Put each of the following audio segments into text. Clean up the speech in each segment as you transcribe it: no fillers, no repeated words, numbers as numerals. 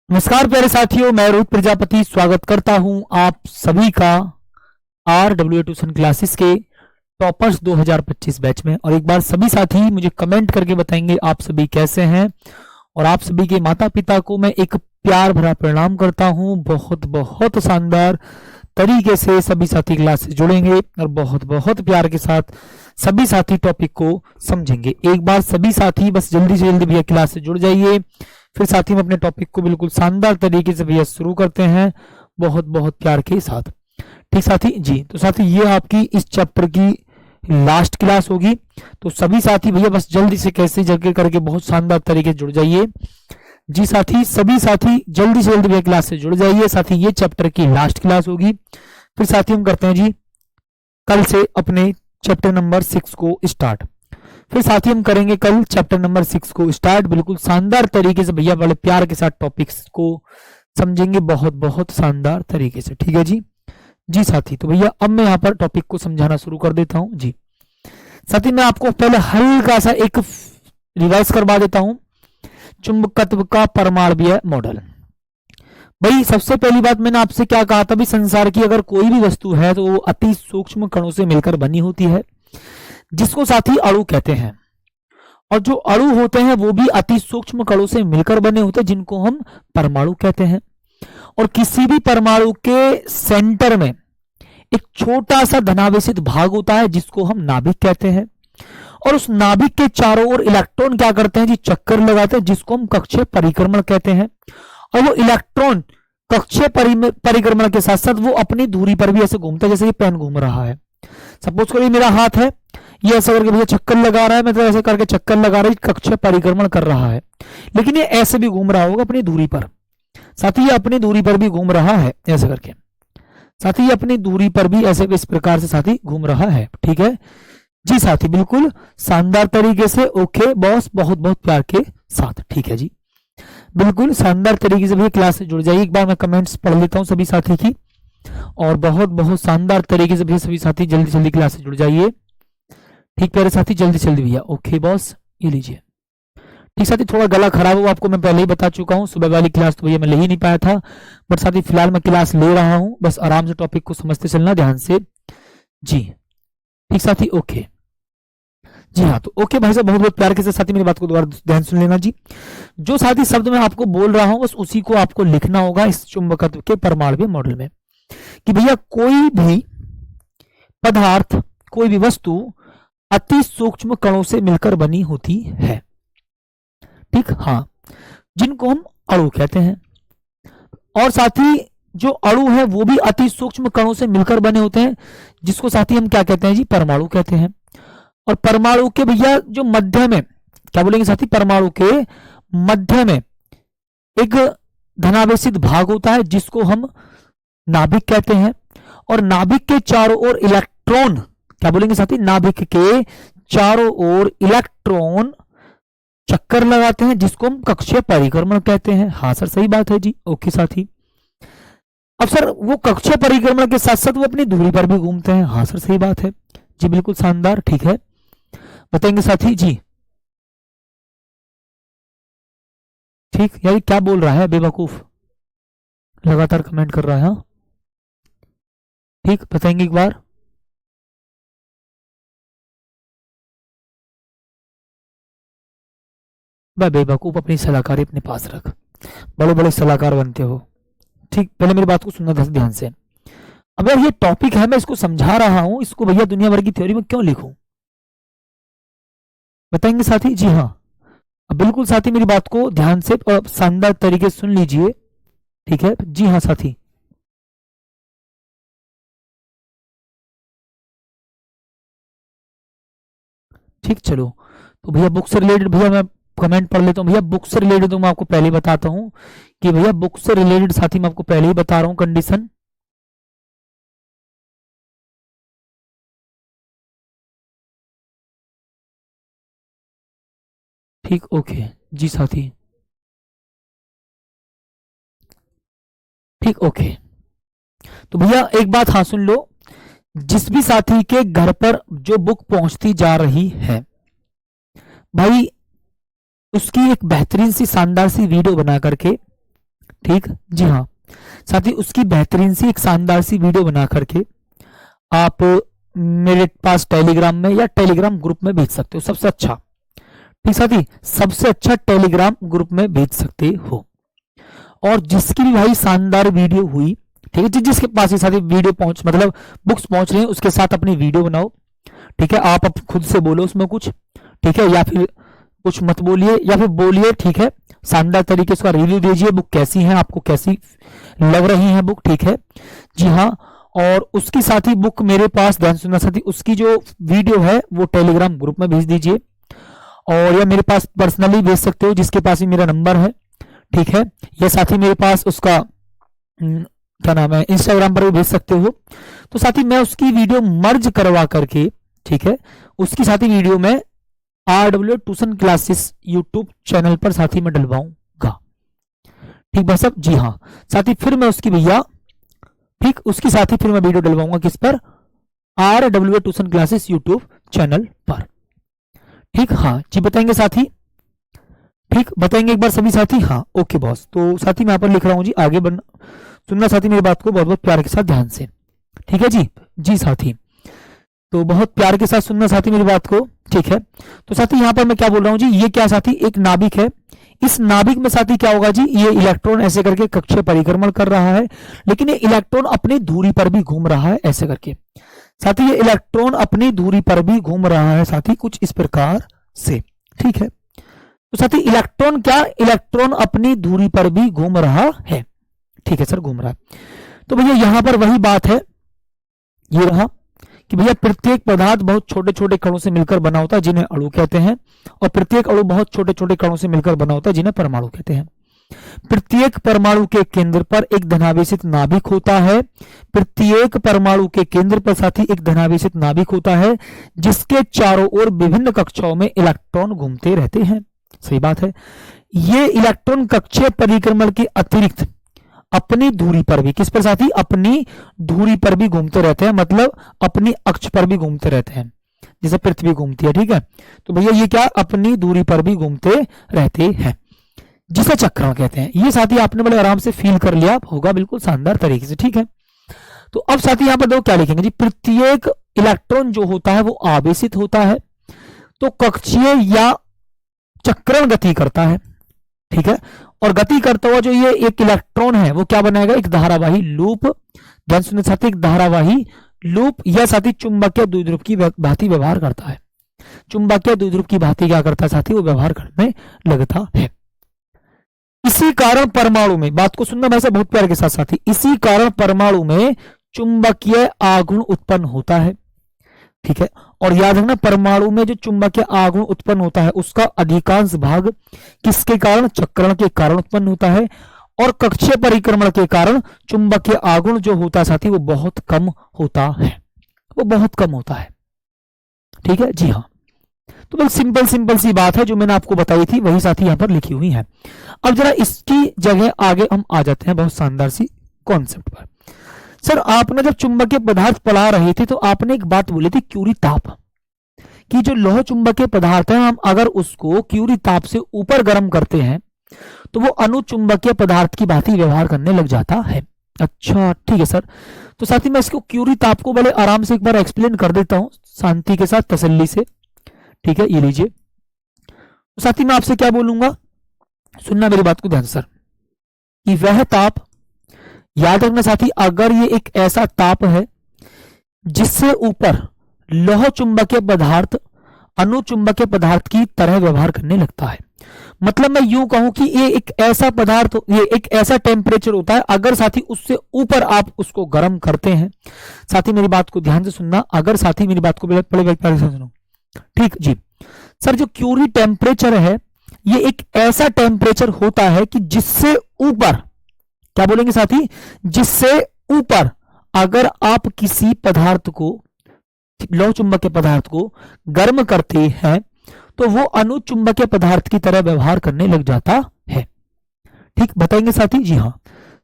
नमस्कार प्यारे साथियों, मैं रोहित प्रजापति स्वागत करता हूं आप सभी का RWA ट्यूशन क्लासेस के टॉपर्स 2025 बैच में। और एक बार सभी साथी मुझे कमेंट करके बताएंगे आप सभी कैसे हैं। और आप सभी के माता पिता को मैं एक प्यार भरा प्रणाम करता हूं। बहुत बहुत शानदार तरीके से सभी साथी क्लास से जुड़ेंगे और बहुत बहुत प्यार के साथ सभी साथी टॉपिक को समझेंगे। एक बार सभी साथी बस जल्दी से जल्दी भैया क्लास से जुड़ जाइए। फिर साथी हम अपने टॉपिक को बिल्कुल शानदार तरीके से भैया शुरू करते हैं बहुत बहुत प्यार के साथ। ठीक साथी जी, तो साथी ये आपकी इस चैप्टर की लास्ट क्लास होगी। तो सभी साथी भैया बस जल्दी से कैसे जगह करके बहुत शानदार तरीके से जुड़ जाइए। जी साथी, सभी साथी जल्दी से जल्दी भैया क्लास से जुड़ जाइए। साथी ये चैप्टर की लास्ट क्लास होगी। फिर साथी हम करते हैं जी कल से अपने चैप्टर नंबर 6 को स्टार्ट। फिर साथी हम करेंगे कल चैप्टर नंबर 6 को स्टार्ट बिल्कुल शानदार तरीके से भैया, बड़े प्यार के साथ टॉपिक्स को समझेंगे बहुत बहुत शानदार तरीके से। ठीक है जी। जी साथी, तो भैया अब मैं यहाँ पर टॉपिक को समझाना शुरू कर देता हूँ। जी साथी, मैं आपको पहले हल्का सा एक रिवाइज करवा देता हूँ चुंबकत्व का परमाणुीय मॉडल। भाई सबसे पहली बात मैंने आपसे क्या कहा था, भी संसार की अगर कोई भी वस्तु है तो वो अति सूक्ष्म कणों से मिलकर बनी होती है, जिसको साथी अणु कहते हैं। और जो अणु होते हैं वो भी अति सूक्ष्म कणों से मिलकर बने होते हैं, जिनको हम परमाणु कहते हैं। और किसी भी परमाणु के सेंटर में एक छोटा सा धनावेशित भाग होता है जिसको हम नाभिक कहते हैं। और उस नाभिक के चारों ओर इलेक्ट्रॉन क्या करते हैं जी, चक्कर लगाते हैं, जिसको हम कक्षीय परिक्रमण कहते हैं। और वो इलेक्ट्रॉन कक्षीय परिक्रमण के साथ साथ वो अपनी दूरी पर भी ऐसे घूमता है, जैसे ये पेन घूम रहा है। सपोज करिए मेरा हाथ है, ये ऐसे करके भैया चक्कर लगा रहा है, मतलब ऐसे करके चक्कर लगा रहा है, कक्षीय परिक्रमण कर रहा है। लेकिन ये ऐसे भी घूम रहा होगा अपनी दूरी पर। साथ ही ये अपनी दूरी पर भी घूम रहा है ऐसे करके। साथ ही ये अपनी दूरी पर भी ऐसे इस प्रकार से साथी घूम रहा है। ठीक है जी साथी, बिल्कुल शानदार तरीके से। ओके बॉस, बहुत बहुत प्यार के साथ। ठीक है जी, बिल्कुल शानदार तरीके से भैया क्लास से जुड़ जाइए। एक बार मैं कमेंट्स पढ़ लेता हूँ सभी साथी की। और बहुत बहुत शानदार तरीके से भैया सभी साथी जल्दी जल्दी क्लास से जुड़ जाइए। ठीक प्यारे साथी, जल्दी जल्दी भैया। ओके बॉस, ये लीजिए। ठीक साथी, थोड़ा गला खराब हुआ आपको मैं पहले ही बता चुका हूँ। सुबह वाली क्लास तो भैया मैं ले ही नहीं पाया था, बट साथी फिलहाल मैं क्लास ले रहा हूँ। बस आराम से टॉपिक को समझते चलना ध्यान से जी। ठीक साथी, ओके जी हाँ। तो ओके भाई साहब, बहुत बहुत प्यार के साथ साथी मेरी बात को दोबारा ध्यान सुन लेना जी। जो साथी शब्द मैं आपको बोल रहा हूँ बस उसी को आपको लिखना होगा इस चुंबकत्व के परमाणुीय मॉडल में, कि भैया कोई भी पदार्थ, कोई भी वस्तु अति सूक्ष्म कणों से मिलकर बनी होती है। ठीक हाँ, जिनको हम अणु कहते हैं। और साथ ही जो अणु है वो भी अति सूक्ष्म कणों से मिलकर बने होते हैं, जिसको साथ ही हम क्या कहते हैं जी, परमाणु कहते हैं। और परमाणु के भैया जो मध्य में क्या बोलेंगे साथी, परमाणु के मध्य में एक धनावेशित भाग होता है जिसको हम नाभिक कहते हैं। और नाभिक के चारों ओर इलेक्ट्रॉन क्या बोलेंगे साथी, नाभिक के चारों ओर इलेक्ट्रॉन चक्कर लगाते हैं, जिसको हम कक्षीय परिक्रमण कहते हैं। हाँ सर, सही बात है जी। ओके साथी, अब सर वो कक्षीय परिक्रमण के साथ साथ वो अपनी दूरी पर भी घूमते हैं। हाँ सर, सही बात है जी, बिल्कुल शानदार। ठीक है, बताएंगे साथी जी। ठीक, यार क्या बोल रहा है बेवकूफ, लगातार कमेंट कर रहा है। हाँ ठीक, बताएंगे एक बार। बेवकूफ, अपनी सलाहकारी अपने पास रख, बड़े बड़े सलाहकार बनते हो। ठीक, पहले मेरी बात को सुनना ध्यान से। अब यार ये टॉपिक है, मैं इसको समझा रहा हूं, इसको भैया दुनिया भर की थ्योरी में क्यों लिखूं, बताएंगे साथी जी। हाँ अब बिल्कुल साथी मेरी बात को ध्यान से और शानदार तरीके से सुन लीजिए। ठीक है जी हाँ साथी। ठीक, चलो तो भैया बुक से रिलेटेड भैया मैं कमेंट पढ़ लेता हूँ। भैया बुक से रिलेटेड तो मैं आपको पहले ही बताता हूँ कि भैया बुक से रिलेटेड साथी मैं आपको पहले ही बता रहा हूँ कंडीशन। ठीक ओके जी साथी। ठीक ओके, तो भैया एक बात हाँ सुन लो, जिस भी साथी के घर पर जो बुक पहुंचती जा रही है भाई, उसकी एक बेहतरीन सी शानदार सी वीडियो बना करके ठीक, जी हाँ। साथ ही उसकी बेहतरीन सी एक शानदार सी वीडियो बना करके आप मेरे पास टेलीग्राम में या टेलीग्राम ग्रुप में भेज सकते हो, सबसे अच्छा। ठीक साथी, सबसे अच्छा टेलीग्राम ग्रुप में भेज सकते हो। और जिसकी भी भाई शानदार वीडियो हुई, ठीक है, जिसके पास ही साथी वीडियो पहुंच मतलब बुक्स पहुंच रही है, उसके साथ अपनी वीडियो बनाओ। ठीक है, आप खुद से बोलो उसमें कुछ, ठीक है, या फिर कुछ मत बोलिए या फिर बोलिए, ठीक है, शानदार तरीके से रिव्यू दीजिए, बुक कैसी है, आपको कैसी लग रही है बुक, ठीक है, जी हाँ। और उसकी साथ ही बुक मेरे पास, ध्यान सुनना साथी, उसकी जो वीडियो है वो टेलीग्राम ग्रुप में भेज दीजिए, और या मेरे पास पर्सनली भेज सकते हो, जिसके पास ही मेरा नंबर है, ठीक है, या साथी मेरे पास उसका क्या नाम है, इंस्टाग्राम पर भी भेज सकते हो। तो साथी मैं उसकी वीडियो मर्ज करवा करके, ठीक है, उसकी साथी वीडियो में RW tuition classes YouTube channel पर साथी मैं डलवाऊंगा, ठीक भाई साहब, जी हाँ। साथी फिर मैं उसकी भैया, ठीक, उसकी साथ ही फिर मैं वीडियो डलवाऊंगा किस पर, RW tuition classes YouTube channel पर, ठीक, हाँ जी, बताएंगे साथी, ठीक, बताएंगे एक बार सभी साथी, हाँ ओके बॉस। तो साथी मैं यहाँ पर लिख रहा हूँ जी, आगे बढ़ना, सुनना साथी मेरी बात को बहुत बहुत प्यार के साथ, ध्यान से, ठीक है जी, जी साथी, तो बहुत प्यार के साथ सुनना साथी मेरी बात को, ठीक है। तो साथी यहाँ पर मैं क्या बोल रहा हूँ जी, ये क्या साथी, एक नाभिक है, इस नाभिक में साथी क्या होगा जी, ये इलेक्ट्रॉन ऐसे करके कक्षीय परिक्रमण कर रहा है, लेकिन ये इलेक्ट्रॉन अपनी धुरी पर भी घूम रहा है, ऐसे करके साथी, ये इलेक्ट्रॉन अपनी धुरी पर भी घूम रहा है साथी, कुछ इस प्रकार से, ठीक है। तो साथी इलेक्ट्रॉन क्या, इलेक्ट्रॉन अपनी धुरी पर भी घूम रहा है, ठीक है सर, घूम रहा है। तो भैया यहां पर वही बात है, ये रहा कि भैया प्रत्येक पदार्थ बहुत छोटे छोटे कणों से मिलकर बना होता है, जिन्हें अणु कहते हैं, और प्रत्येक अणु बहुत छोटे छोटे कणों से मिलकर बना होता है, जिन्हें परमाणु कहते हैं। प्रत्येक परमाणु के केंद्र पर एक धनावेशित नाभिक होता है, प्रत्येक परमाणु के केंद्र पर साथी एक धनावेशित नाभिक होता है, जिसके चारों ओर विभिन्न कक्षाओं में इलेक्ट्रॉन घूमते रहते हैं। सही बात है, ये इलेक्ट्रॉन कक्षीय परिक्रमण के अतिरिक्त अपनी धुरी पर भी, किस पर साथी, अपनी धुरी पर भी घूमते रहते हैं, मतलब अपनी अक्ष पर भी घूमते रहते हैं, जैसे पृथ्वी घूमती है, ठीक है। तो भैया ये क्या, अपनी धुरी पर भी घूमते रहते हैं, जिसे चक्रण कहते हैं। ये साथी आपने बड़े आराम से फील कर लिया होगा, बिल्कुल शानदार तरीके से, ठीक है। तो अब साथी यहां पर देखो क्या लिखेंगे जी, प्रत्येक इलेक्ट्रॉन जो होता है वो आवेशित होता है, तो कक्षीय या चक्रण गति करता है, ठीक है, और गति करता हुआ जो ये एक इलेक्ट्रॉन है वो क्या बनाएगा, एक धारावाही लूप, ध्यान सुनने साथी, एक धारावाही लूप, यह साथी चुंबकीय द्विध्रुव की भांति व्यवहार करता है, चुंबकीय द्विध्रुव की भांति क्या करता है साथी, वो व्यवहार करने लगता है। इसी कारण परमाणु में, बात को सुनना भाई साहब बहुत प्यार के साथ साथी, इसी कारण परमाणु में चुंबकीय आघूर्ण उत्पन्न होता है, ठीक है। और याद रखना, परमाणु में जो चुंबकीय आघूर्ण उत्पन्न होता है उसका अधिकांश भाग किसके कारण, चक्रण के कारण उत्पन्न होता है, और कक्षीय परिक्रमण के कारण चुंबकीय आघूर्ण जो होता है साथी वो बहुत कम होता है, वो बहुत कम होता है, ठीक है, जी हाँ। तो बस सिंपल सिंपल सी बात है जो मैंने आपको बताई थी, वही साथी यहां पर लिखी हुई है। अब जरा इसकी जगह आगे हम आ जाते हैं बहुत शानदार सी कॉन्सेप्ट पर। सर आपने जब चुंबकीय पदार्थ पढ़ा रहे थे तो आपने एक बात बोली थी, क्यूरी ताप, कि जो लोह चुंबकीय पदार्थ है हम अगर उसको क्यूरी ताप से ऊपर गर्म करते हैं तो वो अनुचुंबकीय पदार्थ की भांति व्यवहार करने लग जाता है। अच्छा ठीक है सर, तो साथ ही मैं इसको क्यूरी ताप को बड़े आराम से एक बार एक्सप्लेन कर देता हूं, शांति के साथ, तसल्ली से, ठीक है, ये लीजिए। तो साथ ही मैं आपसे क्या बोलूंगा, सुनना मेरी बात को ध्यान सर, कि वह ताप, याद रखना साथी, अगर ये एक ऐसा ताप है जिससे ऊपर लोह चुंबकीय पदार्थ अनुचुंबकीय पदार्थ की तरह व्यवहार करने लगता है, मतलब मैं यूं कहूं कि ये एक ऐसा पदार्थ, ये एक ऐसा टेम्परेचर होता है, अगर साथी उससे ऊपर आप उसको गर्म करते हैं, साथी मेरी बात को ध्यान से सुनना, अगर साथी मेरी बात को बड़े प्यारे से सुनो, ठीक जी सर। जो क्यूरी टेम्परेचर है ये एक ऐसा टेम्परेचर होता है कि जिससे ऊपर, क्या बोलेंगे साथी, जिससे ऊपर अगर आप किसी पदार्थ को, लौह चुंबकीय पदार्थ को गर्म करते हैं तो वो अनुचुंबकीय पदार्थ की तरह व्यवहार करने लग जाता है, ठीक, बताएंगे साथी, जी हाँ,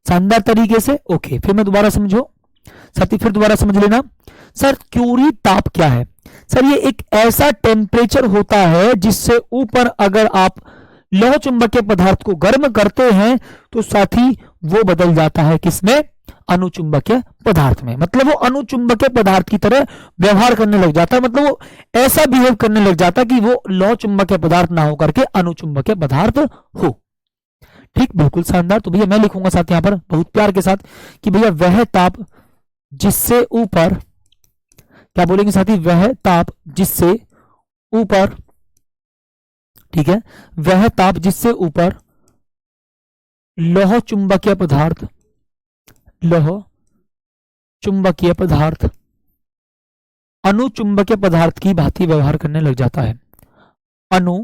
शानदार तरीके से। ओके, फिर मैं दोबारा समझो साथी, फिर दोबारा समझ लेना। सर क्यूरी ताप क्या है, सर ये एक ऐसा टेम्परेचर होता है जिससे ऊपर अगर आप लौह चुंबकीय पदार्थ को गर्म करते हैं तो साथी वो बदल जाता है किसमें, अनुचुंबकीय पदार्थ में। मतलब वो अनुचुंबकीय पदार्थ की तरह व्यवहार करने लग जाता है, मतलब वो ऐसा बिहेव करने लग जाता है कि वो लौह चुंबकीय पदार्थ ना होकर के अनुचुंबकीय पदार्थ हो। ठीक, बिल्कुल शानदार। तो भैया मैं लिखूंगा साथ यहां पर बहुत प्यार के साथ कि भैया वह ताप जिससे ऊपर, क्या बोलेंगे साथी, वह ताप जिससे ऊपर, ठीक है, वह ताप जिससे ऊपर लौह चुंबकीय पदार्थ, लौह चुंबकीय पदार्थ अनुचुंबकीय पदार्थ की भांति व्यवहार करने लग जाता है। अनु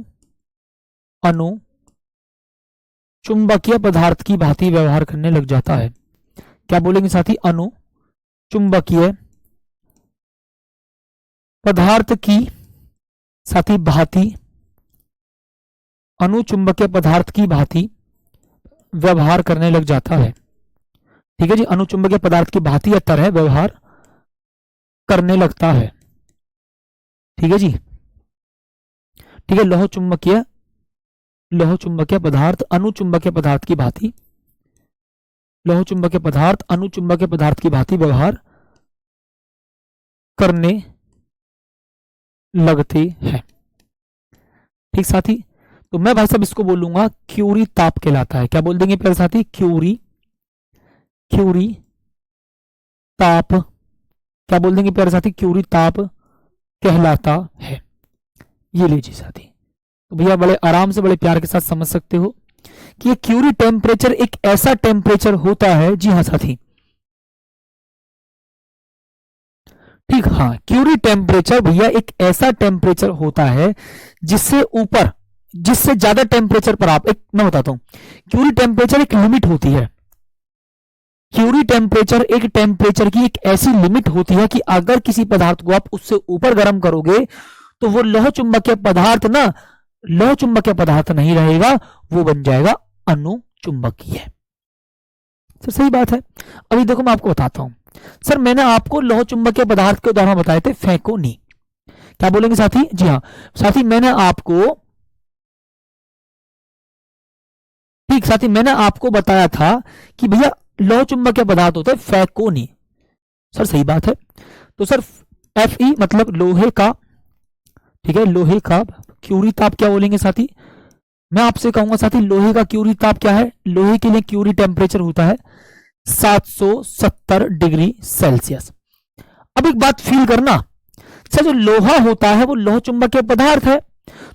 चुंबकीय पदार्थ की भांति व्यवहार करने लग जाता है। क्या बोलेंगे साथी, अनु चुंबकीय पदार्थ की साथी भांति, अनुचुंबकीय पदार्थ की भांति व्यवहार करने लग जाता है। ठीक है जी, अनुचुंबकीय पदार्थ की भांति या तरह व्यवहार करने लगता है। ठीक है जी, ठीक है। लौह चुंबकीय पदार्थ अनुचुंबकीय पदार्थ की भांति, लौह चुंबकीय पदार्थ अनुचुंबकीय पदार्थ की भांति व्यवहार करने लगते हैं। ठीक साथी, तो मैं भाई साहब इसको बोलूंगा क्यूरी ताप कहलाता है। क्या बोल देंगे प्यारे साथी, क्यूरी ताप। क्या बोल देंगे प्यारे साथी, क्यूरी ताप कहलाता है। ये लीजिए साथी, तो भैया बड़े आराम से बड़े प्यार के साथ समझ सकते हो कि ये क्यूरी टेम्परेचर एक ऐसा टेम्परेचर होता है, जी हाँ साथी, ठीक, हाँ, क्यूरी टेम्परेचर भैया एक ऐसा टेम्परेचर होता है जिससे ऊपर, जिससे ज्यादा टेम्परेचर पर आप, एक मैं बताता हूं, क्यूरी टेम्परेचर एक लिमिट होती है। क्यूरी टेम्परेचर एक टेम्परेचर की एक ऐसी लिमिट होती है कि अगर किसी पदार्थ को आप उससे ऊपर गर्म करोगे तो वो लौह चुंबकीय पदार्थ ना, लौह चुंबकीय पदार्थ नहीं रहेगा, वो बन जाएगा अनुचुंबकीय। सर सही बात है। अभी देखो मैं आपको बताता हूं। सर मैंने आपको लौह चुंबकीय पदार्थ के उदाहरण बताए थे, फेकोनी। क्या बोलेंगे साथी, जी हाँ साथी, मैंने आपको, ठीक साथी, मैंने आपको बताया था कि भैया लौह चुंबकीय पदार्थ होता है फेकोनी। सर सही बात है। तो सर Fe मतलब लोहे का, ठीक है, लोहे का क्यूरी ताप क्या बोलेंगे साथी, मैं आपसे कहूंगा साथी लोहे का क्यूरी ताप क्या है, लोहे के लिए क्यूरी टेम्परेचर होता है 770 डिग्री सेल्सियस। अब एक बात फील करना, सर जो लोहा होता है वो लौह चुंबकीय पदार्थ है,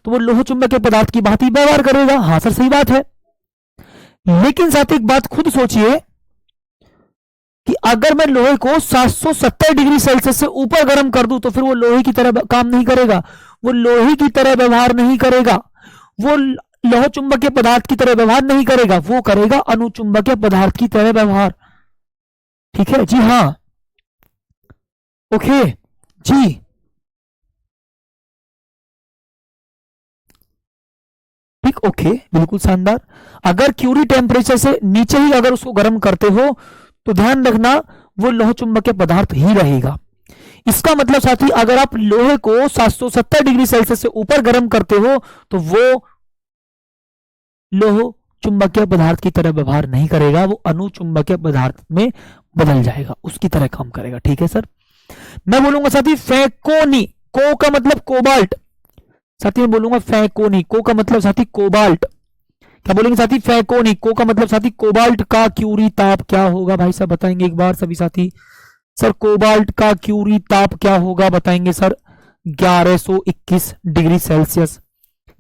तो वो लौह चुंबकीय पदार्थ की भांति व्यवहार करेगा। हाँ सर सही बात है। लेकिन साथ एक बात खुद सोचिए कि अगर मैं लोहे को 770 डिग्री सेल्सियस से ऊपर गर्म कर दूं तो फिर वो लोहे की तरह काम नहीं करेगा, वो लोहे की तरह व्यवहार नहीं करेगा, वो लौह चुंबकीय पदार्थ की तरह व्यवहार नहीं करेगा, वो करेगा अनुचुंबकीय पदार्थ की तरह व्यवहार। ठीक है जी, हाँ, ओके जी, ठीक, ओके, बिल्कुल शानदार। अगर क्यूरी टेम्परेचर से नीचे ही अगर उसको गर्म करते हो तो ध्यान रखना वो लौह चुंबकीय पदार्थ ही रहेगा। इसका मतलब साथी अगर आप लोहे को 770 डिग्री सेल्सियस से ऊपर गर्म करते हो तो वो लौह चुंबकीय पदार्थ की तरह व्यवहार नहीं करेगा, वो अनुचुंबकीय पदार्थ में बदल जाएगा, उसकी तरह काम करेगा। ठीक है सर। मैं बोलूंगा साथी फेकोनी, को का मतलब कोबाल्ट, साथी मैं बोलूंगा फेकोनी, को का मतलब साथी कोबाल्ट। क्या बोलेंगे साथी, फेकोनी, को का मतलब साथी कोबाल्ट का क्यूरी ताप क्या होगा, भाई साहब बताएंगे एक बार सभी साथी। सर कोबाल्ट का क्यूरी ताप क्या होगा बताएंगे सर, 1121 डिग्री सेल्सियस।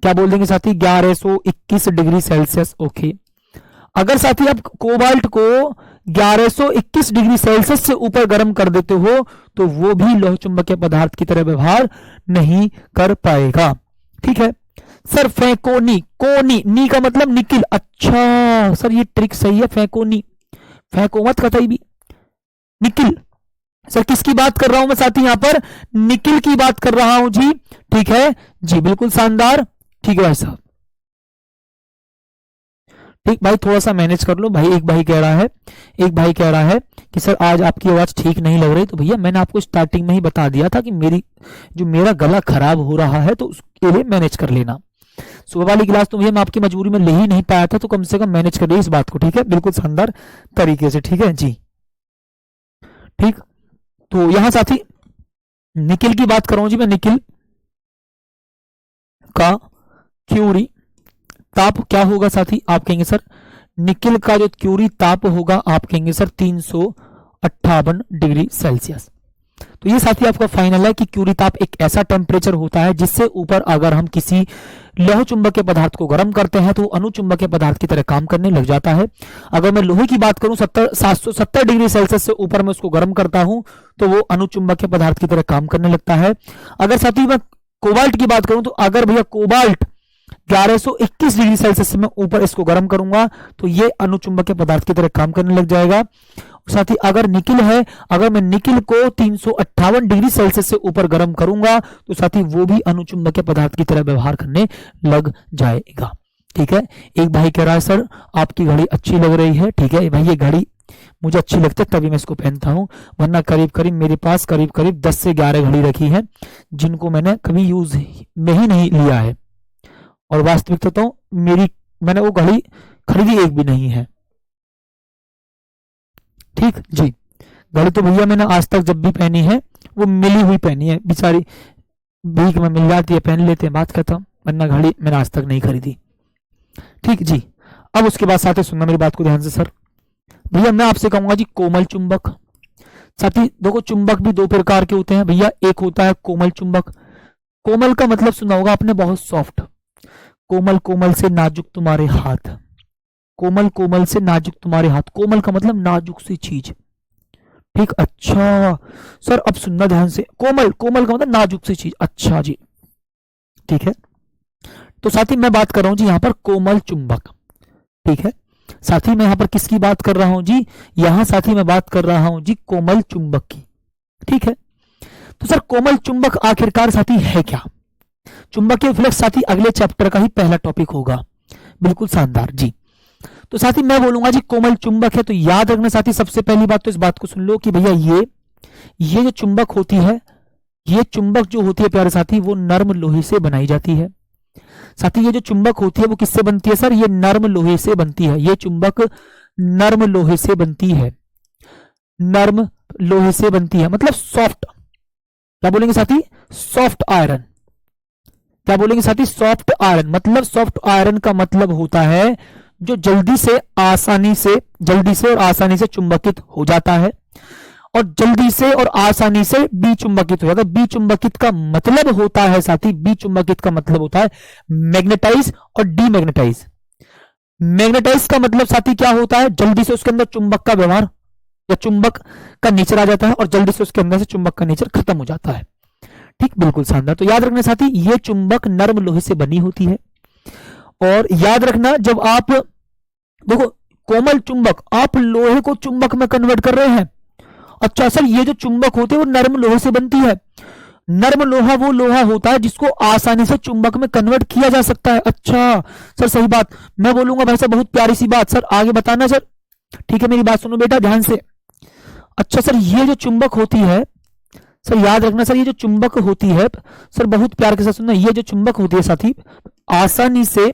क्या बोल देंगे साथी, 1121 डिग्री सेल्सियस। ओके, अगर साथी आप कोबाल्ट को 1121 डिग्री सेल्सियस से ऊपर गर्म कर देते हो तो वो भी लौह चुंबकीय पदार्थ की तरह व्यवहार नहीं कर पाएगा। ठीक है सर। फेकोनी, कोनी, नी का मतलब निकिल। अच्छा सर ये ट्रिक सही है, फेकोनी, फेंको मत कतई भी, निकिल। सर किसकी बात कर रहा हूं मैं साथी, यहां पर निकिल की बात कर रहा हूं जी। ठीक है जी, बिल्कुल शानदार। ठीक है भाई साहब, ठीक भाई थोड़ा सा मैनेज कर लो भाई। एक भाई कह रहा है कि सर आज आपकी आवाज ठीक नहीं लग रही। तो भैया मैंने आपको स्टार्टिंग में ही बता दिया था कि मेरा गला खराब हो रहा है तो उसके लिए मैनेज कर लेना। सुबह वाली क्लास तो भैया मैं आपकी मजबूरी में ले ही नहीं पाया था, तो कम से कम मैनेज करिए इस बात को, ठीक है, बिल्कुल शानदार तरीके से, ठीक है जी। ठीक, तो यहां साथी निकिल की बात कर रहा हूं जी मैं। निकिल का क्यूरी ताप क्या होगा साथी? आप कहेंगे सर निकिल का जो क्यूरी ताप होगा आप कहेंगे सर 358 डिग्री सेल्सियस। तो ये साथी आपका फाइनल है कि क्यूरी ताप एक ऐसा टेम्परेचर होता है जिससे ऊपर अगर हम किसी लौह चुंबकीय पदार्थ को गर्म करते हैं तो अनुचुंबकीय पदार्थ की तरह काम करने लग जाता है। अगर मैं लोहे की बात करूं 770 डिग्री सेल्सियस से ऊपर मैं उसको गर्म करता हूं तो वो अनुचुंबकीय पदार्थ की तरह काम करने लगता है। अगर साथी मैं कोबाल्ट की बात करूं तो अगर भैया कोबाल्ट 1121 डिग्री सेल्सियस से मैं ऊपर इसको गर्म करूंगा तो ये अनुचुंबकीय पदार्थ की तरह काम करने लग जाएगा। साथ ही अगर निकिल है, अगर मैं निकिल को 358 डिग्री सेल्सियस से ऊपर गर्म करूंगा तो साथ ही वो भी अनुचुंबकीय पदार्थ की तरह व्यवहार करने लग जाएगा। ठीक है, एक भाई कह रहा है सर आपकी घड़ी अच्छी लग रही है। ठीक है भाई, ये घड़ी मुझे अच्छी लगती है तभी मैं इसको पहनता हूं, वरना करीब करीब मेरे पास करीब करीब 10 से 11 घड़ी रखी है जिनको मैंने कभी यूज में ही नहीं लिया है, और वास्तविकता तो मैंने वो घड़ी खरीदी एक भी नहीं है। ठीक जी, घड़ी तो भैया मैंने आज तक जब भी पहनी है वो मिली हुई पहनी है, बेचारी भीख में मिल जाती है, पहन लेते हैं, बात खत्म, वरना घड़ी मैंने आज तक नहीं खरीदी। ठीक जी, अब उसके बाद साथ ही सुनना मेरी बात को ध्यान से सर। भैया मैं आपसे कहूंगा जी कोमल चुंबक। साथी देखो चुंबक भी दो प्रकार के होते हैं भैया, एक होता है कोमल चुंबक। कोमल का मतलब सुना होगा आपने, बहुत सॉफ्ट। कोमल कोमल से नाजुक तुम्हारे हाथ, कोमल कोमल से नाजुक तुम्हारे हाथ, कोमल का मतलब नाजुक सी चीज। ठीक, अच्छा सर अब सुनना ध्यान से, कोमल कोमल का मतलब नाजुक सी चीज, अच्छा जी ठीक है। तो साथी मैं बात कर रहा हूं जी यहां पर कोमल चुंबक। ठीक है साथी, मैं यहां पर किसकी बात कर रहा हूं जी? यहां साथी मैं बात कर रहा हूं जी कोमल चुंबक की। ठीक है, तो सर कोमल चुंबक आखिरकार साथी है क्या? चुंबकीय फ्लक्स साथी अगले चैप्टर का ही पहला टॉपिक होगा, बिल्कुल शानदार जी। तो साथी मैं बोलूंगा जी कोमल चुंबक है, तो याद रखना साथी सबसे पहली बात तो इस बात को सुन लो कि भैया ये जो चुंबक होती है, ये चुंबक जो होती है प्यारे साथी वो नर्म लोहे से बनाई जाती है। साथी ये जो चुंबक होती है वो किससे बनती है सर? ये नर्म लोहे से बनती है। ये चुंबक नर्म लोहे से बनती है, नर्म लोहे से बनती है मतलब सॉफ्ट। क्या बोलेंगे साथी? Soft iron. क्या बोलेंगे साथी? Soft iron. मतलब सॉफ्ट आयरन का मतलब होता है जो जल्दी से और आसानी से चुंबकित हो जाता है, और जल्दी से और आसानी से विचुंबकित हो जाता है। विचुंबकित का मतलब होता है साथी, विचुंबकित का मतलब होता है मैग्नेटाइज और डीमैग्नेटाइज। मैग्नेटाइज का मतलब साथी क्या होता है? जल्दी से उसके अंदर चुंबक का व्यवहार या चुंबक का नेचर आ जाता है और जल्दी से उसके अंदर से चुंबक का नेचर खत्म हो जाता है। ठीक, बिल्कुल शानदार। तो याद रखना साथी ये चुंबक नर्म लोहे से बनी होती है, और याद रखना जब आप देखो कोमल चुंबक, आप लोहे को चुंबक में कन्वर्ट कर रहे हैं। अच्छा सर ये जो चुंबक होते हैं वो नर्म लोहे से बनती है। नर्म लोहा वो लोहा होता है जिसको आसानी से चुंबक में कन्वर्ट किया जा सकता है। अच्छा सर सही बात, मैं बोलूंगा भाई साहब बहुत प्यारी सी बात, सर आगे बताना सर। ठीक है मेरी बात सुनो बेटा ध्यान से। अच्छा सर ये जो चुंबक होती है, सर याद रखना सर ये जो चुंबक होती है, सर बहुत प्यार के साथ सुनना, ये जो चुंबक होती है साथी आसानी से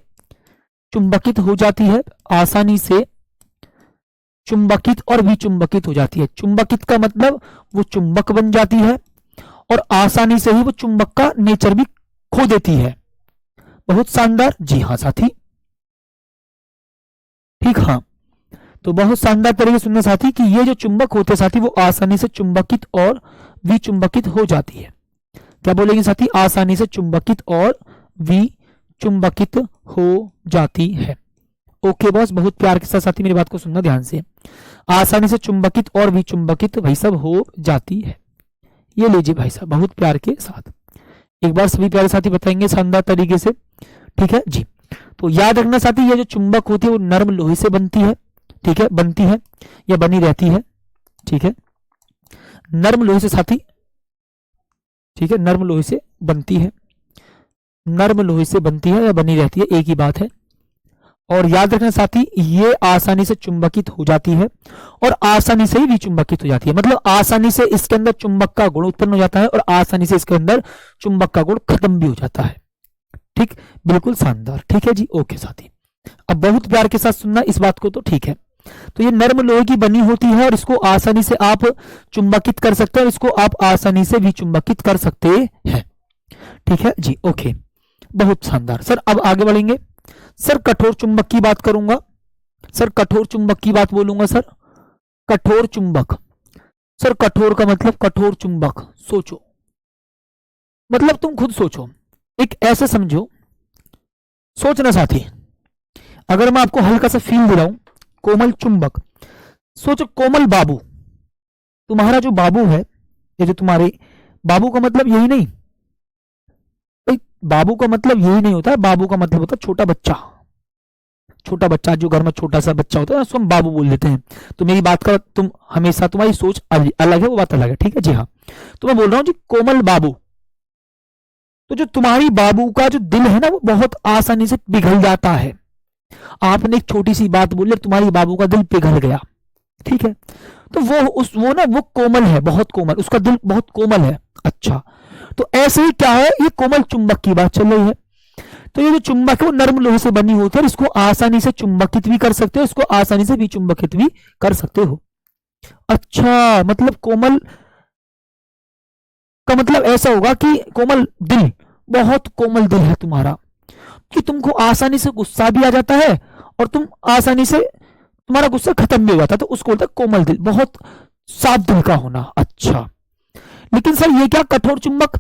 चुंबकित हो जाती है, आसानी से चुंबकित और विचुंबकित हो जाती है। चुंबकित का मतलब वो चुंबक बन जाती है और आसानी से ही वो चुंबक का नेचर भी खो देती है। बहुत शानदार, जी हाँ साथी ठीक, हाँ तो बहुत शानदार तरीके से सुनना साथी कि ये जो चुंबक होते हैं साथी वो आसानी से चुंबकित और विचुंबकित हो जाती है। क्या बोलेंगे साथी? आसानी से चुंबकित और विचुंबकित हो जाती है। ओके बॉस, बहुत प्यार के साथ साथी मेरी बात को सुनना ध्यान से। आसानी से चुंबकित और विचुंबकित भाई साहब हो जाती है। ये लीजिए भाई साहब बहुत प्यार के साथ एक बार सभी प्यारे साथी बताएंगे शानदार तरीके से। ठीक है जी, तो याद रखना साथी ये जो चुंबक होती है वो नर्म लोहे से बनती है। ठीक है, बनती है या बनी रहती है। ठीक है, नर्म लोहे से साथी, ठीक है नर्म लोहे से बनती है, नर्म लोहे से बनती है या बनी रहती है, एक ही बात है। और याद रखना साथी ये आसानी से चुंबकित हो जाती है और आसानी से ही विचुंबकित हो जाती है। मतलब आसानी से इसके अंदर चुंबक का गुण उत्पन्न हो जाता है और आसानी से इसके अंदर चुंबक का गुण खत्म भी हो जाता है। ठीक, बिल्कुल शानदार। ठीक है जी, ओके साथी। अब बहुत प्यार के साथ सुनना इस बात को, तो ठीक है। तो ये नर्म लोहे की बनी होती है और इसको आसानी से आप चुंबकित कर सकते हैं और इसको आप आसानी से भी चुंबकित कर सकते हैं। ठीक है जी, ओके, बहुत शानदार। सर अब आगे बढ़ेंगे। सर कठोर चुंबक की बात करूंगा। सर कठोर चुंबक की बात बोलूंगा। सर कठोर चुंबक, सर कठोर का मतलब कठोर चुंबक, सोचो, मतलब तुम खुद सोचो, एक ऐसे समझो, सोचना साथी। अगर मैं आपको हल्का सा फील दिलाऊं, कोमल चुंबक, सोचो कोमल बाबू, तुम्हारा जो बाबू है, ये जो तुम्हारे बाबू का मतलब यही नहीं, बाबू का मतलब यही नहीं होता है। बाबू का मतलब होता है छोटा बच्चा। छोटा बच्चा, जो घर में छोटा सा बच्चा होता है उसको हम बाबू बोल देते हैं। तो मेरी बात का तुम हमेशा, तुम्हारी सोच अलग है, वो बात अलग है। ठीक है जी हाँ। तो मैं बोल रहा हूं जी कोमल बाबू, तो जो तुम्हारी बाबू का जो दिल है ना, वो बहुत आसानी से पिघल जाता है। आपने एक छोटी सी बात बोली, तुम्हारी बाबू का दिल पिघल गया। ठीक है, तो वो ना, वो कोमल है, बहुत कोमल, उसका दिल बहुत कोमल है। अच्छा, तो ऐसे ही क्या है, ये कोमल चुंबक की बात चल रही है। तो ये जो चुंबक है वो नर्म लोहे से बनी होती है और इसको आसानी से चुंबकित भी कर सकते हो, इसको आसानी से भी चुंबकित भी कर सकते हो। अच्छा, मतलब कोमल का मतलब ऐसा होगा कि कोमल दिल, बहुत कोमल दिल है तुम्हारा, कि तुमको आसानी से गुस्सा भी आ जाता है और तुम आसानी से, तुम्हारा गुस्सा खत्म भी हो जाता है, तो उसको बोलते हैं कोमल दिल, बहुत साफ दिल का होना। अच्छा, लेकिन सर ये क्या कठोर चुंबक,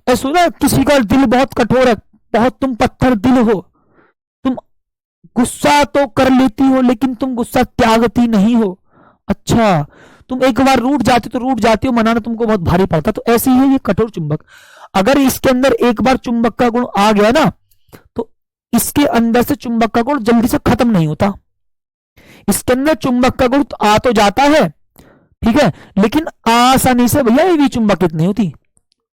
ऐसा ना किसी का दिल बहुत कठोर है, बहुत तुम पत्थर दिल हो, तुम गुस्सा तो कर लेती हो लेकिन तुम गुस्सा त्यागती नहीं हो। अच्छा, तुम एक बार रूठ जाती तो रूठ जाती हो, मनाना तुमको बहुत भारी पड़ता। तो ऐसे ही है ये कठोर चुंबक। अगर इसके अंदर एक बार चुंबक का गुण आ गया ना, तो इसके अंदर से चुंबक का गुण जल्दी से खत्म नहीं होता। इसके अंदर चुंबक का गुण आ तो जाता है, ठीक है, लेकिन आसानी से भैया ये भी चुंबकित नहीं होती।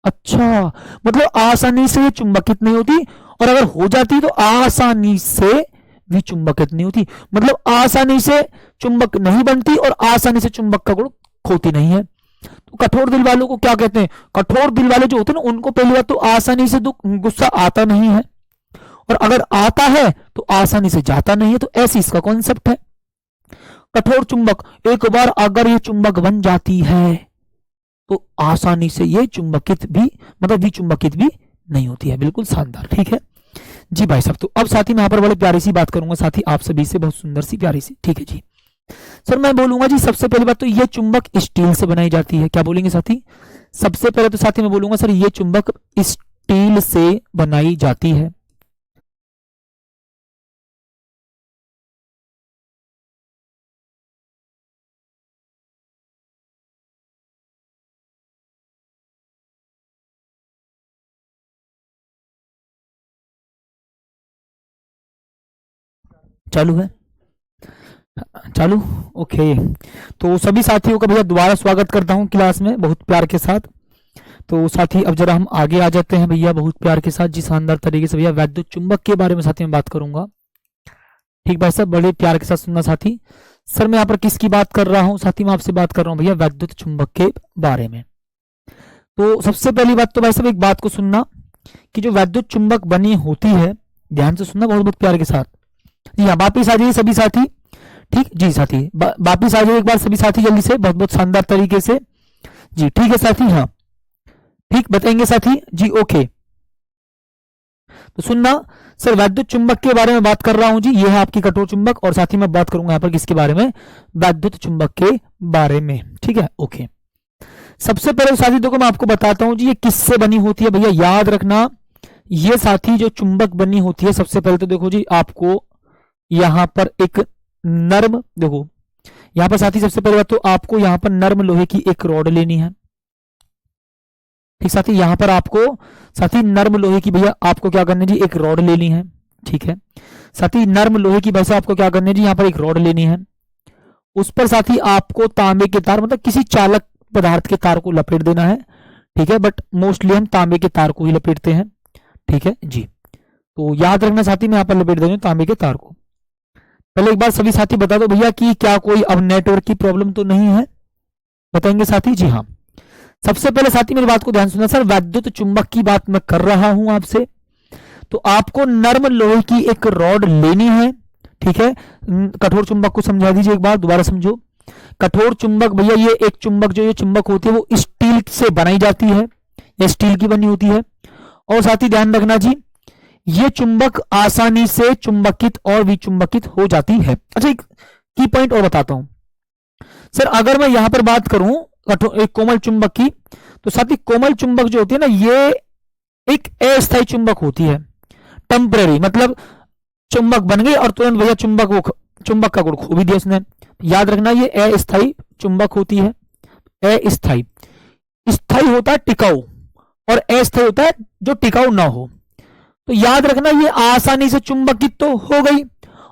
अच्छा, मतलब आसानी से ये चुंबकित नहीं होती, और अगर हो जाती तो आसानी से भी चुंबकित नहीं होती, मतलब आसानी से चुंबक नहीं बनती और आसानी से चुंबक का गुण खोती नहीं है। तो कठोर दिल वालों को क्या कहते हैं, कठोर दिल वाले जो होते हैं ना, उनको पहली बात तो आसानी से गुस्सा आता नहीं है, और अगर आता है तो आसानी से जाता नहीं है। तो ऐसी इसका कॉन्सेप्ट है। कठोर चुंबक, एक बार अगर ये चुंबक बन जाती है तो आसानी से ये चुंबकित भी, मतलब विचुंबकित भी नहीं होती है। बिल्कुल शानदार। ठीक है जी भाई साहब। तो अब साथी मैं यहाँ पर बड़े प्यारी सी बात करूंगा साथी आप सभी से, बहुत सुंदर सी प्यारी सी। ठीक है जी सर, मैं बोलूंगा जी सबसे पहली बात तो ये चुंबक स्टील से बनाई जाती है। क्या बोलेंगे साथी? सबसे पहले तो साथी मैं बोलूंगा सर ये चुंबक स्टील से बनाई जाती है। चालू है? चालू, ओके। तो सभी साथियों का भैया दोबारा स्वागत करता हूं क्लास में बहुत प्यार के साथ। तो साथी अब जरा हम आगे आ जाते हैं भैया बहुत प्यार के साथ जी, शानदार तरीके से भैया वैद्युत चुंबक के बारे में साथी मैं बात करूंगा। ठीक भाई साहब, बड़े प्यार के साथ सुनना साथी। सर मैं यहाँ पर किसकी बात कर रहा हूँ साथी? मैं आपसे बात कर रहा हूँ भैया वैद्युत चुंबक के बारे में। तो सबसे पहली बात तो भाई साहब एक बात को सुनना कि जो वैद्युत चुंबक बनी होती है, ध्यान से सुनना बहुत बहुत प्यार के साथ। जी हाँ, वापिस आ जाइए सभी साथी। ठीक जी साथी, वापिस आ जाइए एक बार सभी साथी जल्दी से, बहुत बहुत शानदार तरीके से जी। ठीक है साथी, हाँ ठीक बताएंगे साथी जी, ओके। तो सुनना सर, वैद्युत चुंबक के बारे में बात कर रहा हूं जी, ये है आपकी कठोर चुंबक, और साथ ही मैं बात करूंगा यहाँ पर किसके बारे में? वैद्युत चुंबक के बारे में। ठीक है, ओके। सबसे पहले साथी देखो मैं आपको बताता हूं जी ये किससे बनी होती है। भैया याद रखना, ये साथी जो चुंबक बनी होती है, सबसे पहले तो देखो जी आपको यहां पर एक नर्म, देखो यहां पर साथी सबसे पहले बात तो आपको यहां पर नर्म लोहे की एक रॉड लेनी है। ठीक साथी, यहां पर आपको साथी नर्म लोहे की भैया आपको क्या करनी है जी, एक रॉड लेनी है। ठीक है साथी, नर्म लोहे की वैसे आपको क्या करनी है जी, यहां पर एक रॉड लेनी है। उस पर साथी आपको तांबे के तार, मतलब किसी चालक पदार्थ के तार को लपेट देना है। ठीक है, बट मोस्टली हम तांबे के तार को ही लपेटते हैं। ठीक है जी, तो याद रखना साथी मैं यहाँ पर लपेट दे रहा हूँ तांबे के तार को। पहले एक बार सभी साथी बता दो भैया कि क्या कोई अब नेटवर्क की प्रॉब्लम तो नहीं है? बताएंगे साथी? जी हाँ। सबसे पहले साथी मेरी बात को ध्यान सुनना सर, वैद्युत चुंबक की बात मैं कर रहा हूं आपसे। तो आपको नर्म लोहे की एक रॉड लेनी है, ठीक है। कठोर चुंबक को समझा दीजिए एक बार, दोबारा समझो। कठोर चुंबक भैया, ये एक चुंबक जो ये चुंबक होती है वो स्टील से बनाई जाती है, या स्टील की बनी होती है। और साथ ही ध्यान रखना जी, ये चुंबक आसानी से चुंबकित और विचुंबकित हो जाती है। अच्छा, एक की पॉइंट और बताता हूं सर, अगर मैं यहां पर बात करूं एक कोमल चुंबक की, तो साथ ही कोमल चुंबक जो होती है ना, ये एक अस्थायी चुंबक होती है, टेम्परेरी, मतलब चुंबक बन गई और तुरंत भैया चुंबक का गुण खो भी दिया उसने। याद रखना, ये अस्थायी चुंबक होती है। अस्थायी, स्थायी होता है टिकाऊ, और अस्थायी होता है जो टिकाऊ ना हो। तो याद रखना, ये आसानी से चुंबकित तो हो गई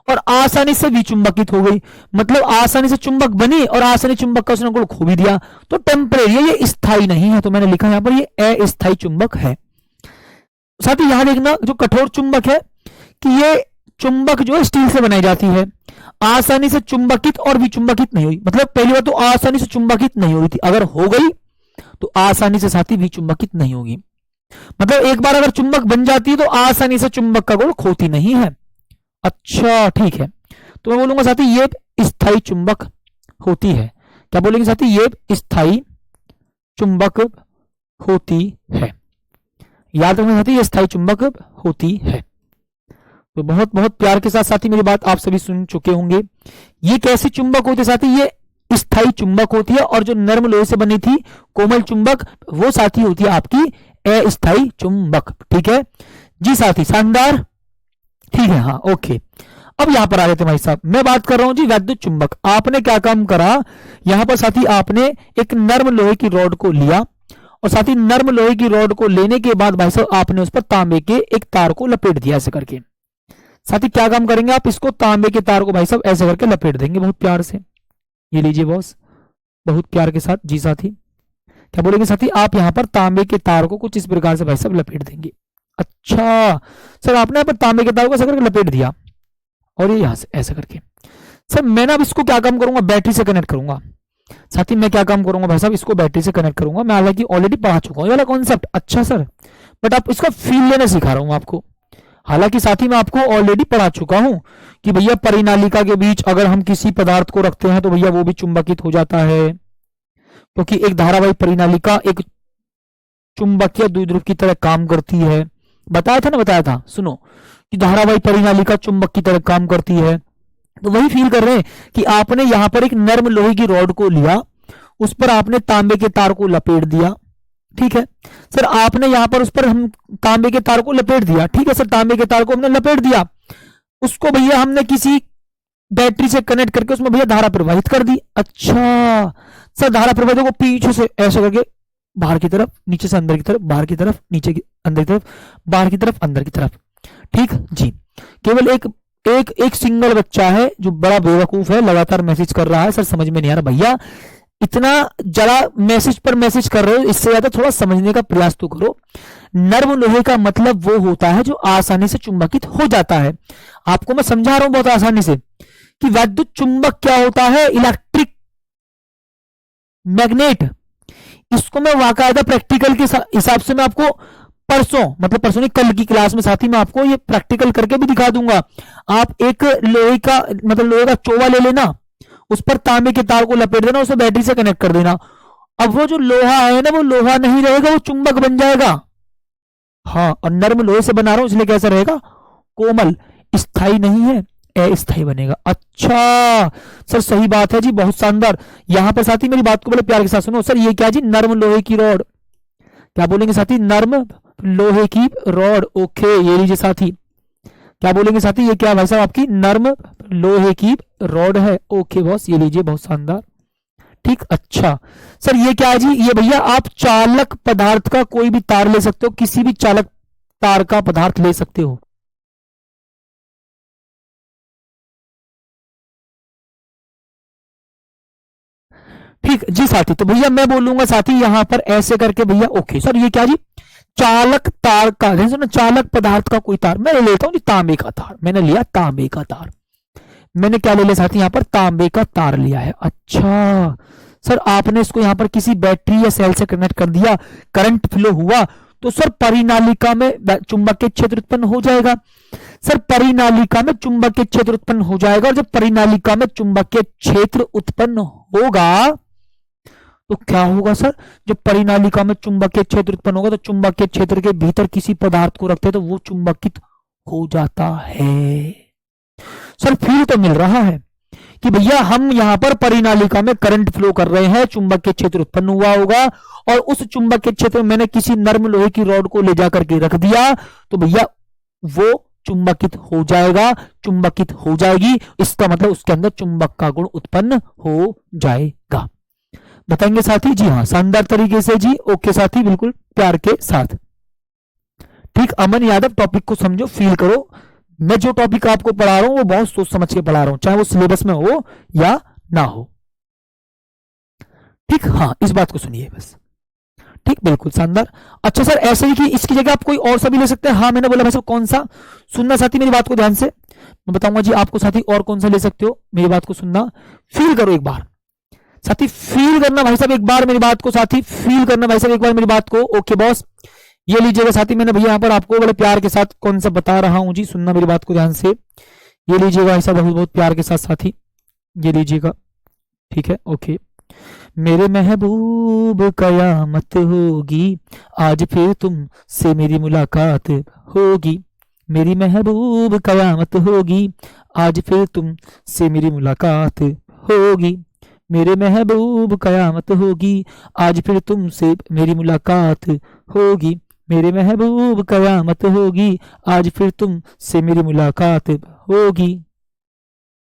और आसानी से विचुंबकित हो गई, मतलब आसानी से चुंबक बनी और आसानी चुंबक का उसने गुण खो भी दिया, तो टेम्परेरी है, ये स्थायी नहीं है। तो मैंने लिखा यहां पर ये अस्थायी चुंबक है। साथ ही यहां देखना, जो कठोर चुंबक है कि ये चुंबक जो स्टील से बनाई जाती है, आसानी से चुंबकित और विचुंबकित नहीं हुई। मतलब पहली बात तो आसानी से चुंबकित नहीं हुई थी, अगर हो गई तो आसानी से साथ ही विचुंबकित नहीं होगी। मतलब एक बार अगर चुंबक बन जाती है तो आसानी से चुंबक का गुण खोती नहीं है। अच्छा ठीक है, तो मैं बोलूंगा साथी ये स्थायी चुंबक होती है। क्या बोलेंगे साथी? ये स्थायी चुंबक होती है। याद रखना साथी, ये स्थायी चुंबक होती है। तो बहुत बहुत प्यार के साथ साथी मेरी बात आप सभी सुन चुके होंगे। ये कैसी चुंबक होती है साथी? ये स्थायी चुंबक होती है, और जो नर्म लोहे से बनी थी कोमल चुंबक, वो साथी होती है आपकी अस्थायी चुंबक। ठीक है जी साथी, शानदार। ठीक है, हाँ ओके। अब यहां पर आ रहे थे भाई साहब, मैं बात कर रहा हूं जी वैद्युत चुंबक। आपने क्या काम करा यहां पर साथी? आपने एक नर्म लोहे की रॉड को लिया, और साथ ही नर्म लोहे की रॉड को लेने के बाद भाई साहब आपने उस पर तांबे के एक तार को लपेट दिया ऐसे करके। साथी क्या काम करेंगे आप? इसको तांबे के तार को भाई साहब ऐसे करके लपेट देंगे बहुत प्यार से। ये लीजिए बॉस, बहुत प्यार के साथ। जी साथी, क्या बोलेंगे साथी? आप यहां पर तांबे के तार को कुछ इस प्रकार से भाई साहब लपेट देंगे। अच्छा सर, आपने यहाँ पर तांबे के तार को ऐसे करके लपेट दिया, और ये यहां से ऐसे करके। सर मैं ना अब इसको क्या काम करूंगा? बैटरी से कनेक्ट करूंगा। साथी मैं क्या काम करूंगा भाई साहब? इसको बैटरी से कनेक्ट करूंगा। मैं हालांकि ऑलरेडी पढ़ा चुका हूं ये वाला कॉन्सेप्ट। अच्छा सर, बट आप इसका फील लेना सिखा रहा हूं आपको। हालांकि साथी मैं आपको ऑलरेडी पढ़ा चुका हूं कि भैया परिनालिका के बीच अगर हम किसी पदार्थ को रखते हैं तो भैया वो भी चुंबकित हो जाता है, क्योंकि एक धारावाही परिनालिका एक चुंबकीय द्विध्रुव की तरह काम करती है। बताया था ना, बताया था, सुनो कि धारावाही परिनालिका चुंबक की तरह काम करती है। तो वही फील कर रहे हैं कि आपने यहां पर एक नर्म लोहे की रॉड को लिया, उस पर आपने तांबे के तार को लपेट दिया। ठीक है सर, आपने यहां पर उस पर हम तांबे के तार को लपेट दिया। ठीक है सर, तांबे के तार को हमने लपेट दिया, उसको भैया हमने किसी बैटरी से कनेक्ट करके उसमें भैया धारा प्रवाहित कर दी। अच्छा सर, धारा प्रवाहित को पीछे से ऐसे करके बाहर की तरफ, नीचे से अंदर की तरफ, बाहर की तरफ, नीचे की अंदर की तरफ, बाहर की तरफ, अंदर की तरफ। ठीक जी, केवल एक एक एक सिंगल बच्चा है जो बड़ा बेवकूफ है, लगातार मैसेज कर रहा है। सर समझ में नहीं आ रहा भैया, इतना जरा मैसेज पर मैसेज कर रहे हो, इससे ज्यादा थोड़ा समझने का प्रयास तो करो। नर्म लोहे का मतलब वो होता है जो आसानी से चुंबकित हो जाता है। आपको मैं समझा रहा हूं बहुत आसानी से कि वैद्युत चुंबक क्या होता है, इलेक्ट्रिक मैग्नेट। इसको मैं वाकायदा प्रैक्टिकल के हिसाब से मैं आपको परसों, मतलब परसों नहीं कल की क्लास में साथी मैं आपको ये प्रैक्टिकल करके भी दिखा दूंगा। आप एक लोहे का, मतलब लोहे का चोवा ले लेना, उस पर तांबे के तार को लपेट देना, उसे बैटरी से कनेक्ट कर देना। अब वो जो लोहा है ना, वो लोहा नहीं रहेगा, वो चुंबक बन जाएगा। हाँ, और नर्म लोहे से बना रहा हूं इसलिए कैसा रहेगा? कोमल, स्थायी नहीं है, अस्थायी बनेगा। अच्छा सर सही बात है जी, बहुत शानदार। यहां पर साथी मेरी बात को बड़े प्यार के साथ सुनो। सर ये क्या जी? नर्म लोहे की रॉड। क्या बोलेंगे साथी? नर्म लोहे की रॉड। ओके, ये लीजिए साथी। क्या बोलेंगे साथी? ये क्या भाई साहब? आपकी नर्म लोहे की रॉड है। ओके बॉस, ये लीजिए, बहुत शानदार। ठीक, अच्छा सर ये क्या है जी? ये भैया आप चालक पदार्थ का कोई भी तार ले सकते हो, किसी भी चालक तार का पदार्थ ले सकते हो। ठीक जी साथी, तो भैया मैं बोलूंगा साथी यहां पर ऐसे करके भैया। ओके सर, ये क्या जी? चालक तार का, जैसे ना चालक पदार्थ का कोई तार। मैं लेता हूं जी तांबे का तार। मैंने लिया तांबे का तार। मैंने क्या ले लिया साथी? यहां पर तांबे का तार लिया है। अच्छा सर, आपने इसको यहां पर किसी बैटरी या सेल से कनेक्ट कर दिया, करंट फ्लो हुआ, तो सर परिनालिका में चुंबकीय क्षेत्र उत्पन्न हो जाएगा। सर परिनालिका में चुंबकीय क्षेत्र उत्पन्न हो जाएगा, और जब परिनालिका में चुंबकीय क्षेत्र उत्पन्न होगा तो क्या होगा सर, जब परिनालिका में चुंबकीय क्षेत्र उत्पन्न होगा तो चुंबकीय क्षेत्र के भीतर किसी पदार्थ को रखते हैं तो वो चुंबकित हो जाता है। सर फील तो मिल रहा है कि भैया हम यहां पर परिनालिका में करंट फ्लो कर रहे हैं, चुंबकीय क्षेत्र उत्पन्न हुआ होगा, और उस चुंबकीय क्षेत्र में मैंने किसी नर्म लोहे की रॉड को ले जाकर के रख दिया तो भैया वो चुंबकित हो जाएगा, चुंबकित हो जाएगी। इसका मतलब उसके अंदर चुंबक का गुण उत्पन्न हो जाएगा। बताएंगे साथी? जी हाँ, शानदार तरीके से जी। ओके साथी, बिल्कुल प्यार के साथ। ठीक, अमन यादव टॉपिक को समझो, फील करो। मैं जो टॉपिक आपको पढ़ा रहा हूं वो बहुत सोच समझ के पढ़ा रहा हूं, चाहे वो सिलेबस में हो या ना हो। ठीक, हाँ इस बात को सुनिए बस। ठीक, बिल्कुल शानदार। अच्छा सर ऐसे ही कि इसकी जगह आप कोई और सा भी ले सकते हैं। हाँ मैंने बोला भाई साहब कौन सा, सुनना साथी मेरी बात को ध्यान से, मैं बताऊंगा जी आपको साथी और कौन सा ले सकते हो। मेरी बात को सुनना, फील करो एक बार साथी, फील करना भाई साहब एक बार मेरी बात को साथी, फील करना भाई साहब एक बार मेरी बात को। ओके बॉस, ये लीजिएगा साथी, मैंने भैया यहाँ पर आपको बड़े प्यार के साथ कौन सा बता रहा हूं जी, सुनना मेरी बात को ध्यान से। ये लीजिएगा भाई साहब बहुत बहुत प्यार के साथ साथी, ये लीजिएगा। ठीक है, ओके। मेरे महबूब कयामत होगी, आज फिर तुम से मेरी मुलाकात होगी। मेरी महबूब कयामत होगी, आज फिर तुम से मेरी मुलाकात होगी। मेरे महबूब कयामत होगी, आज फिर तुमसे मेरी मुलाकात होगी। मेरे महबूब कयामत होगी, आज फिर तुमसे मेरी मुलाकात होगी।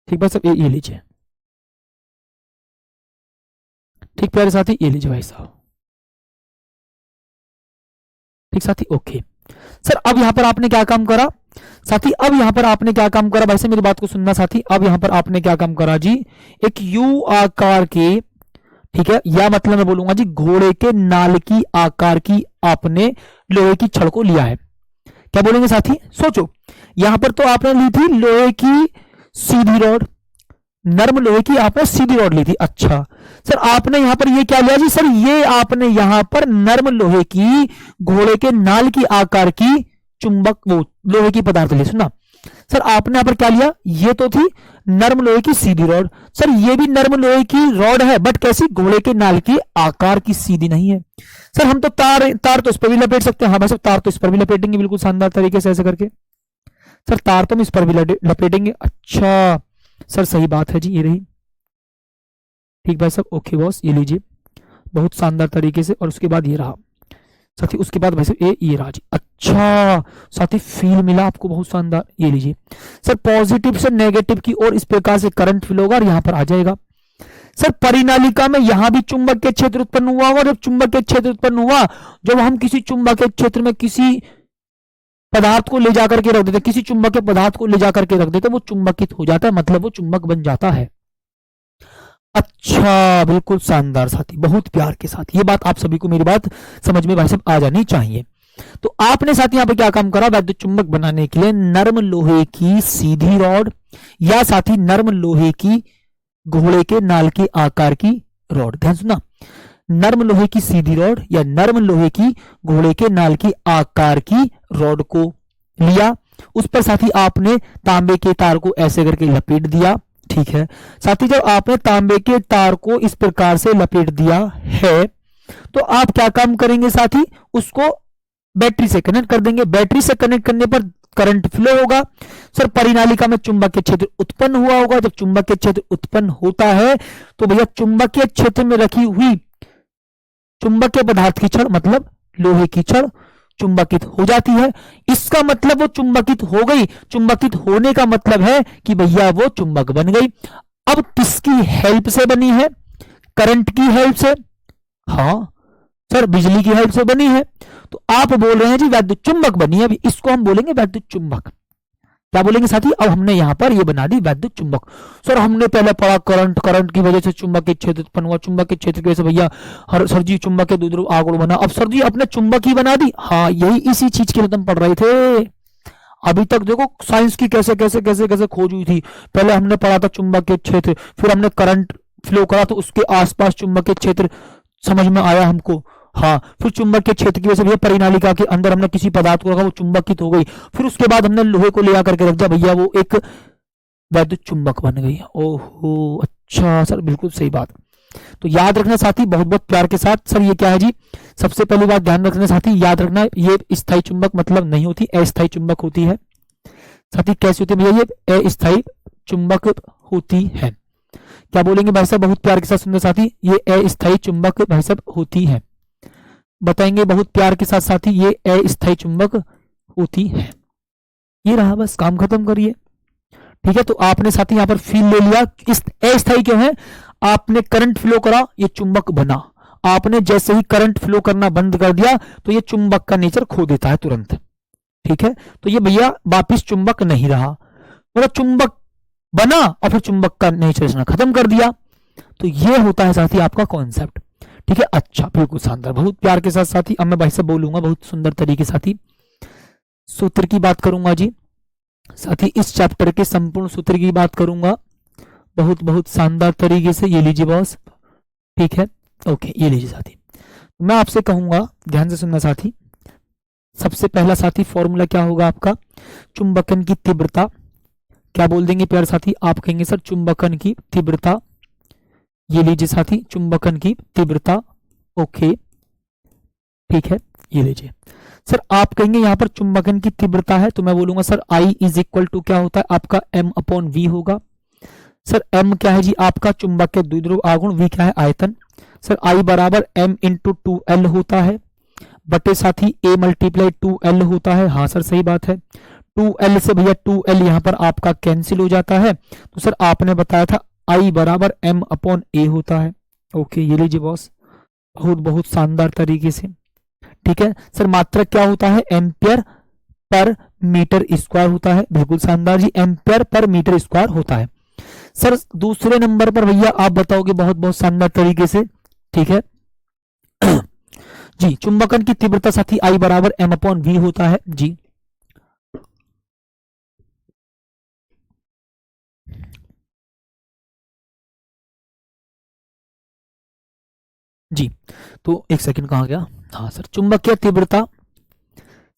ठीक बस अब ये लीजिए। ठीक प्यारे साथी, ये लीजिए भाई साहब। ठीक साथी, ओके। सर अब यहां पर आपने क्या काम करा साथी, अब यहां पर आपने क्या काम करा भाई साहब, मेरी बात को सुनना साथी। अब यहां पर आपने क्या काम करा जी, एक यू आकार के, ठीक है, या मतलब मैं बोलूंगा जी घोड़े के नाल की आकार की आपने लोहे की छड़ को लिया है। क्या बोलेंगे साथी, सोचो। यहां पर तो आपने ली थी लोहे की सीधी रॉड, नर्म लोहे की आपने सीधी रॉड ली थी। अच्छा सर आपने यहां पर ये क्या लिया जी, सर ये आपने यहां पर नर्म लोहे की घोड़े के नाल की आकार की चुंबक वो लोहे की पदार्थ ली। सुना सर आपने यहां पर क्या लिया, ये तो थी नर्म लोहे की सीधी रॉड, सर ये भी नर्म लोहे की रॉड है बट कैसी, घोड़े के नाल के आकार की सीधी नहीं है। सर हम तो तार तो इस पर भी लपेट सकते हैं। हाँ भाई तार तो इस पर भी लपेटेंगे बिल्कुल शानदार तरीके से ऐसे करके। सर तार तो हम इस पर भी लपेटेंगे। अच्छा सर सही बात है जी, ये रही। ठीक भाई साहब, ओके बॉस, ये लीजिए बहुत शानदार तरीके से। और उसके बाद ये रहा साथी, उसके बाद भाई साहब ये रहा जी। अच्छा साथी फील मिला आपको, बहुत शानदार। ये लीजिए सर, पॉजिटिव से नेगेटिव की ओर इस प्रकार से करंट फ्लो होगा और यहां पर आ जाएगा। सर परिनालिका में यहां भी चुंबकीय क्षेत्र उत्पन्न हुआ होगा। जब चुंबकीय क्षेत्र उत्पन्न हुआ, जब हम किसी चुंबकीय क्षेत्र में किसी पदार्थ को ले जाकर के रख देते, किसी चुंबकीय पदार्थ को ले जाकर के रख देते, वो चुंबकित हो जाता है, मतलब वो चुंबक बन जाता है। अच्छा बिल्कुल शानदार साथी, बहुत प्यार के साथ। ये बात आप सभी को मेरी बात समझ में भाई साहब आ जानी चाहिए। तो आपने साथी यहाँ पे क्या काम करा, वैद्युत चुंबक बनाने के लिए नर्म लोहे की सीधी रॉड या साथी नर्म लोहे की घोड़े के नाल के आकार की रॉड, ध्यान सुना, नर्म लोहे की सीधी रॉड या नर्म लोहे की घोड़े के नाल की आकार की रॉड को लिया। उस पर साथी आपने तांबे के तार को ऐसे करके लपेट दिया। ठीक है साथी, जब आपने तांबे के तार को इस प्रकार से लपेट दिया है तो आप क्या काम करेंगे साथी, उसको बैटरी से कनेक्ट कर देंगे। बैटरी से कनेक्ट करने पर करंट फ्लो होगा। सर परिनालिका में चुंबकीय क्षेत्र उत्पन्न हुआ होगा। जब चुंबकीय क्षेत्र उत्पन्न होता है तो भैया चुंबकीय क्षेत्र में रखी हुई चुंबकीय पदार्थ की छड़, मतलब लोहे की छड़, चुंबकित हो जाती है। इसका मतलब वो चुंबकित हो गई। चुंबकित होने का मतलब है कि भैया वो चुंबक बन गई। अब किसकी हेल्प से बनी है, करंट की हेल्प से। हाँ सर बिजली की हेल्प से बनी है। तो आप बोल रहे हैं जी वैद्युत चुंबक बनी है, अभी इसको हम बोलेंगे वैद्युत चुंबक। क्या बोलेंगे साथी, अब हमने यहां पर ये बना दी वैद्युत चुंबक। सर हमने पहले पढ़ा करंट की वजह से चुंबकीय क्षेत्र उत्पन्न हुआ, चुंबकीय क्षेत्र की वजह से भैया हर सर जी चुंबकीय द्विध्रुव आगुण बना। अब सर जी अपने चुंबक ही बना दी। हाँ यही इसी चीज के लिए तुम पढ़ रहे थे। अभी तक देखो साइंस की कैसे कैसे कैसे कैसे खोज हुई थी। पहले हमने पढ़ा था चुंबकीय क्षेत्र, फिर हमने करंट फ्लो करा तो उसके आसपास चुंबकीय क्षेत्र समझ में आया हमको, हाँ, फिर चुंबकीय क्षेत्र की वजह से भैया परिनालिका के अंदर हमने किसी पदार्थ को रखा, वो चुंबकित हो गई, फिर उसके बाद हमने लोहे को ले आकर के रख दिया भैया, वो एक वैद्युत चुंबक बन गई। ओहो, अच्छा सर, बिल्कुल सही बात। तो याद रखना साथी, बहुत बहुत प्यार के साथ। सर ये क्या है जी, सबसे पहली बात ध्यान रखना साथी, याद रखना ये स्थायी चुंबक मतलब नहीं होती, अस्थायी चुंबक होती है। साथी कैसी होती है भैया, ये अस्थायी चुंबक होती है। क्या बोलेंगे भाई साहब, बहुत प्यार के साथ सुनना साथी, ये अस्थायी चुंबक भाई साहब होती है। बताएंगे बहुत प्यार के साथ साथी, ये अस्थायी चुंबक होती है। ये रहा, बस काम खत्म करिए। ठीक है, तो आपने साथी यहाँ पर फील ले लिया, इस अस्थायी क्यों है, आपने करंट फ्लो करा, ये चुंबक बना। आपने जैसे ही करंट फ्लो करना बंद कर दिया तो ये चुंबक का नेचर खो देता है तुरंत। ठीक है, तो ये भैया वापिस चुंबक नहीं रहा, मतलब चुंबक बना और फिर चुंबक का नेचर इसने खत्म कर दिया। तो ये होता है साथी आपका कॉन्सेप्ट। ठीक है, अच्छा, बिल्कुल शानदार, बहुत प्यार के साथ साथी। अब मैं भाई से बोलूंगा बहुत सुंदर तरीके साथी, सूत्र की बात करूंगा जी साथी, इस चैप्टर के संपूर्ण सूत्र की बात करूंगा बहुत बहुत शानदार तरीके से। ये लीजिए बॉस, ठीक है, ओके, ये लीजिए साथी। मैं आपसे कहूंगा, ध्यान से सुनना साथी, सबसे पहला साथी फॉर्मूला क्या होगा आपका, चुंबकन की तीव्रता। क्या बोल देंगे प्यार साथी, आप कहेंगे सर चुंबकन की तीव्रता। ये लीजिए साथी, चुंबकन की तीव्रता, ओके, ठीक है, ये लीजिए। सर आप कहेंगे यहाँ पर चुंबकन की तीव्रता है, तो मैं बोलूंगा sir I is equal to क्या होता है आपका M अपॉन V होगा। सर M क्या है जी आपका चुंबक के द्विध्रुव आघूर्ण, V क्या है आयतन। सर I बराबर M इंटू 2L होता है, बटे साथी A मल्टीप्लाई 2L होता है। हाँ सर सही बात है, 2L से भैया 2L यहाँ पर आपका कैंसिल हो जाता है। तो सर आपने बताया था I बराबर M अपॉन A होता है। ओके, ये लीजिए बॉस, बहुत बहुत शानदार तरीके से। ठीक है सर, मात्रक क्या होता है, एम्पियर पर मीटर स्क्वायर होता है। बिल्कुल शानदार जी, एम्पियर पर मीटर स्क्वायर होता है। सर दूसरे नंबर पर भैया आप बताओगे बहुत बहुत शानदार तरीके से। ठीक है जी, चुंबकन की तीव्रता साथी I बराबर M अपॉन V होता है जी। जी, तो एक सेकंड, कहाँ गया, हाँ सर, चुंबकीय तीव्रता।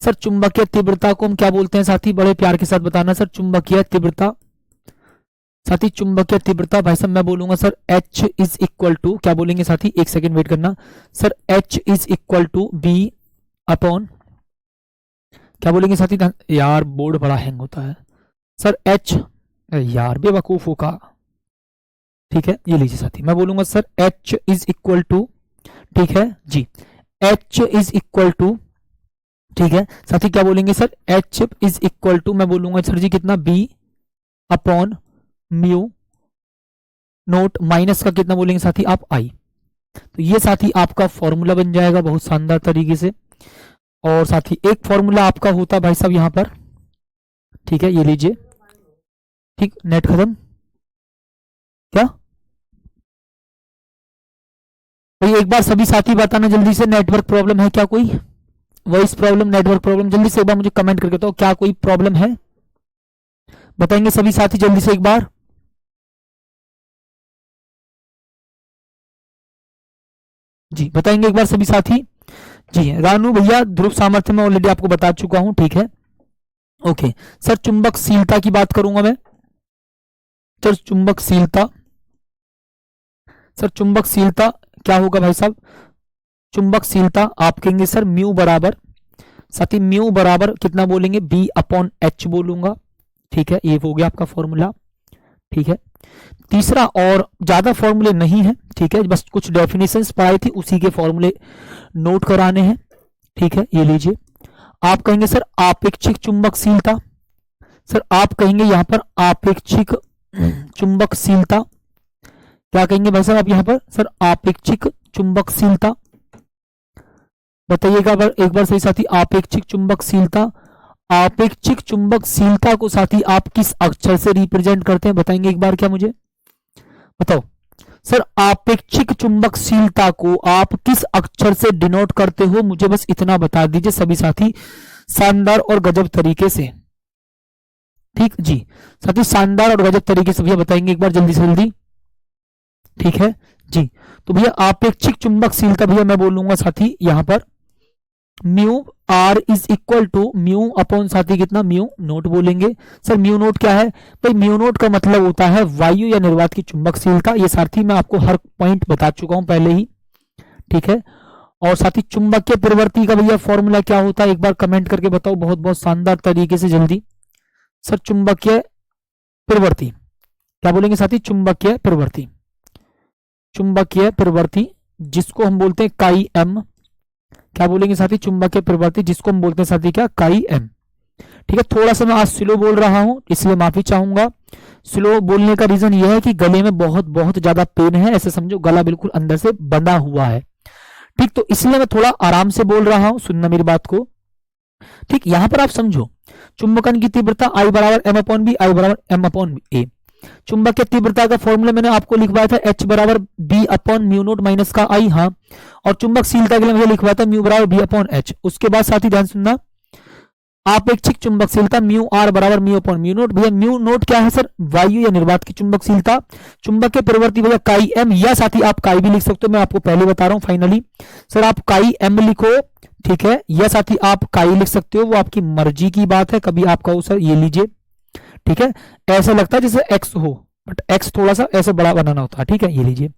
सर चुंबकीय तीव्रता को हम क्या बोलते हैं साथी, बड़े प्यार के साथ बताना सर, चुंबकीय तीव्रता साथी, चुंबकीय तीव्रता भाई साहब मैं बोलूंगा sir H is equal to, क्या बोलेंगे साथी, एक सेकंड वेट करना sir, H is equal to B upon, क्या बोलेंगे साथी, यार बोर्ड बड़ा हैंग होता है सर, H, यार बेवकूफों का। ठीक है, ये लीजिए साथी, मैं बोलूंगा sir H is equal to, ठीक है जी, H इज इक्वल टू, ठीक है साथी, क्या बोलेंगे sir, H is equal to, मैं बोलूंगा सर जी कितना, B upon mu naught, minus का कितना बोलेंगे साथी आप I। तो ये साथी आपका फॉर्मूला बन जाएगा बहुत शानदार तरीके से। और साथी एक फॉर्मूला आपका होता है भाई साहब यहाँ पर, ठीक है, ये लीजिए, ठीक, नेट खत्म क्या, तो एक बार सभी साथी बताना जल्दी से, नेटवर्क प्रॉब्लम है क्या कोई, वॉइस प्रॉब्लम, नेटवर्क प्रॉब्लम, जल्दी से एक बार मुझे कमेंट करके बताओ क्या कोई प्रॉब्लम है, बताएंगे सभी साथी जल्दी से एक बार। जी बताएंगे एक बार सभी साथी। जी रानू भैया, ध्रुव सामर्थ्य में ऑलरेडी आपको बता चुका हूं, ठीक है, ओके। सर चुंबकशीलता की बात करूंगा मैं, सर चुंबकशीलता, सर चुंबकशीलता क्या होगा भाई साहब, चुंबकशीलता आप कहेंगे सर म्यू बराबर, साथी म्यू बराबर कितना बोलेंगे, B अपॉन H बोलूंगा। ठीक है, ये हो गया आपका फॉर्मूला। ठीक है, तीसरा और ज्यादा फॉर्मूले नहीं है, ठीक है, बस कुछ डेफिनेशंस पढ़ाई थी उसी के फॉर्मूले नोट कराने हैं। ठीक है, ये लीजिए, आप कहेंगे सर आपेक्षिक चुंबकशीलता, सर आप कहेंगे यहां पर आपेक्षिक चुंबकशीलता, क्या कहेंगे भाई साहब आप यहां पर, सर आपेक्षिक चुंबकशीलता, बताइएगा एक बार सही साथी, आपेक्षिक चुंबकशीलता। आपेक्षिक चुंबकशीलता को साथी आप किस अक्षर से रिप्रेजेंट करते हैं, बताएंगे एक बार क्या मुझे बताओ सर, आपेक्षिक चुंबकशीलता को आप किस अक्षर से डिनोट करते हो, मुझे बस इतना बता दीजिए सभी साथी, शानदार और गजब तरीके से। ठीक जी साथी, शानदार और गजब तरीके से भैया बताएंगे एक बार जल्दी से जल्दी। ठीक है जी, तो भैया आपेक्षिक चुंबकशीलता भैया मैं बोलूंगा साथी यहां पर mu R is equal to mu upon साथी कितना म्यू नोट बोलेंगे। सर म्यू नोट क्या है भाई? म्यू नोट का मतलब होता है वायु या निर्वात की चुंबकशीलता। ये साथी मैं आपको हर पॉइंट बता चुका हूं पहले ही, ठीक है। और साथी चुंबकीय प्रवृत्ति का भैया फॉर्मूला क्या होता है एक बार कमेंट करके बताओ बहुत बहुत शानदार तरीके से जल्दी। सर चुंबकीय प्रवृत्ति क्या बोलेंगे साथी? चुंबकीय प्रवृत्ति, चुंबकीय प्रवृत्ति जिसको हम बोलते हैं काई एम। क्या बोलेंगे साथी? चुंबकीय प्रवृत्ति जिसको हम बोलते हैं साथी क्या? काई एम। ठीक है, थोड़ा सा मैं आज स्लो बोल रहा हूं इसलिए माफी चाहूंगा। स्लो बोलने का रीजन यह है कि गले में बहुत बहुत ज्यादा पेन है, ऐसे समझो गला बिल्कुल अंदर से बंधा हुआ है, ठीक। तो इसलिए मैं थोड़ा आराम से बोल रहा हूं, सुनना मेरी बात को, ठीक। यहां पर आप समझो चुंबकन की तीव्रता I बराबर एम अपॉन बी, आई बराबर एम अपॉन ए। चुंबकीय तीव्रता का फॉर्मूला मैंने आपको लिखवाया था H बराबर B upon mu naught minus का आई, हाँ। और चुंबकशीलता के लिए मुझे लिखवाया था म्यू बराबर बी अपॉन एच। उसके बाद साथी ध्यान सुनना, आपेक्षिक चुंबकशीलता म्यू आर बराबर म्यू अपॉन म्यू नोट। भैया म्यू नोट क्या है सर? वायु या निर्वात की चुंबकशीलता। चुंबकीय प्रवृत्ति भैया काई एम, या साथी आप काई भी लिख सकते हो, मैं आपको पहले बता रहा हूं फाइनली। सर आप काई एम लिखो, ठीक है, या साथी आप काई लिख सकते हो, वो आपकी मर्जी की बात है। कभी आप कहो सर ये लीजिए, ठीक है, ऐसा लगता है जैसे एक्स हो, बट एक्स थोड़ा सा ऐसे बड़ा बनाना होता है, ठीक है, ये लीजिए।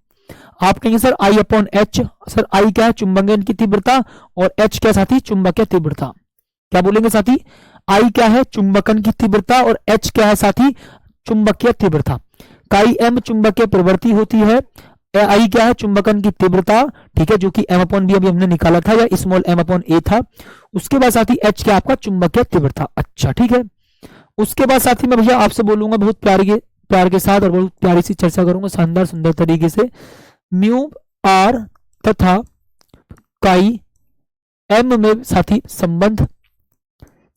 आप कहेंगे sir I upon H. Sir I क्या है? चुंबकन की तीव्रता, और एच क्या साथी? चुंबकीय तीव्रता। क्या बोलेंगे साथी? आई क्या है? चुंबकन की तीव्रता, और एच क्या है साथी? चुंबकीय तीव्रता। काई एम चुंबकीय प्रवृत्ति होती है, आई क्या है? चुंबकन की तीव्रता, ठीक है, जो कि एम अपॉन बी अभी हमने निकाला था, या स्मॉल एम अपॉन ए था। उसके बाद साथी एच क्या आपका? चुंबकीय तीव्रता। अच्छा, ठीक है। उसके बाद साथी मैं भैया आपसे बोलूंगा बहुत प्यार के साथ और बहुत प्यारी सी चर्चा करूंगा शानदार सुंदर तरीके से। म्यू आर तथा काई एम में साथी संबंध।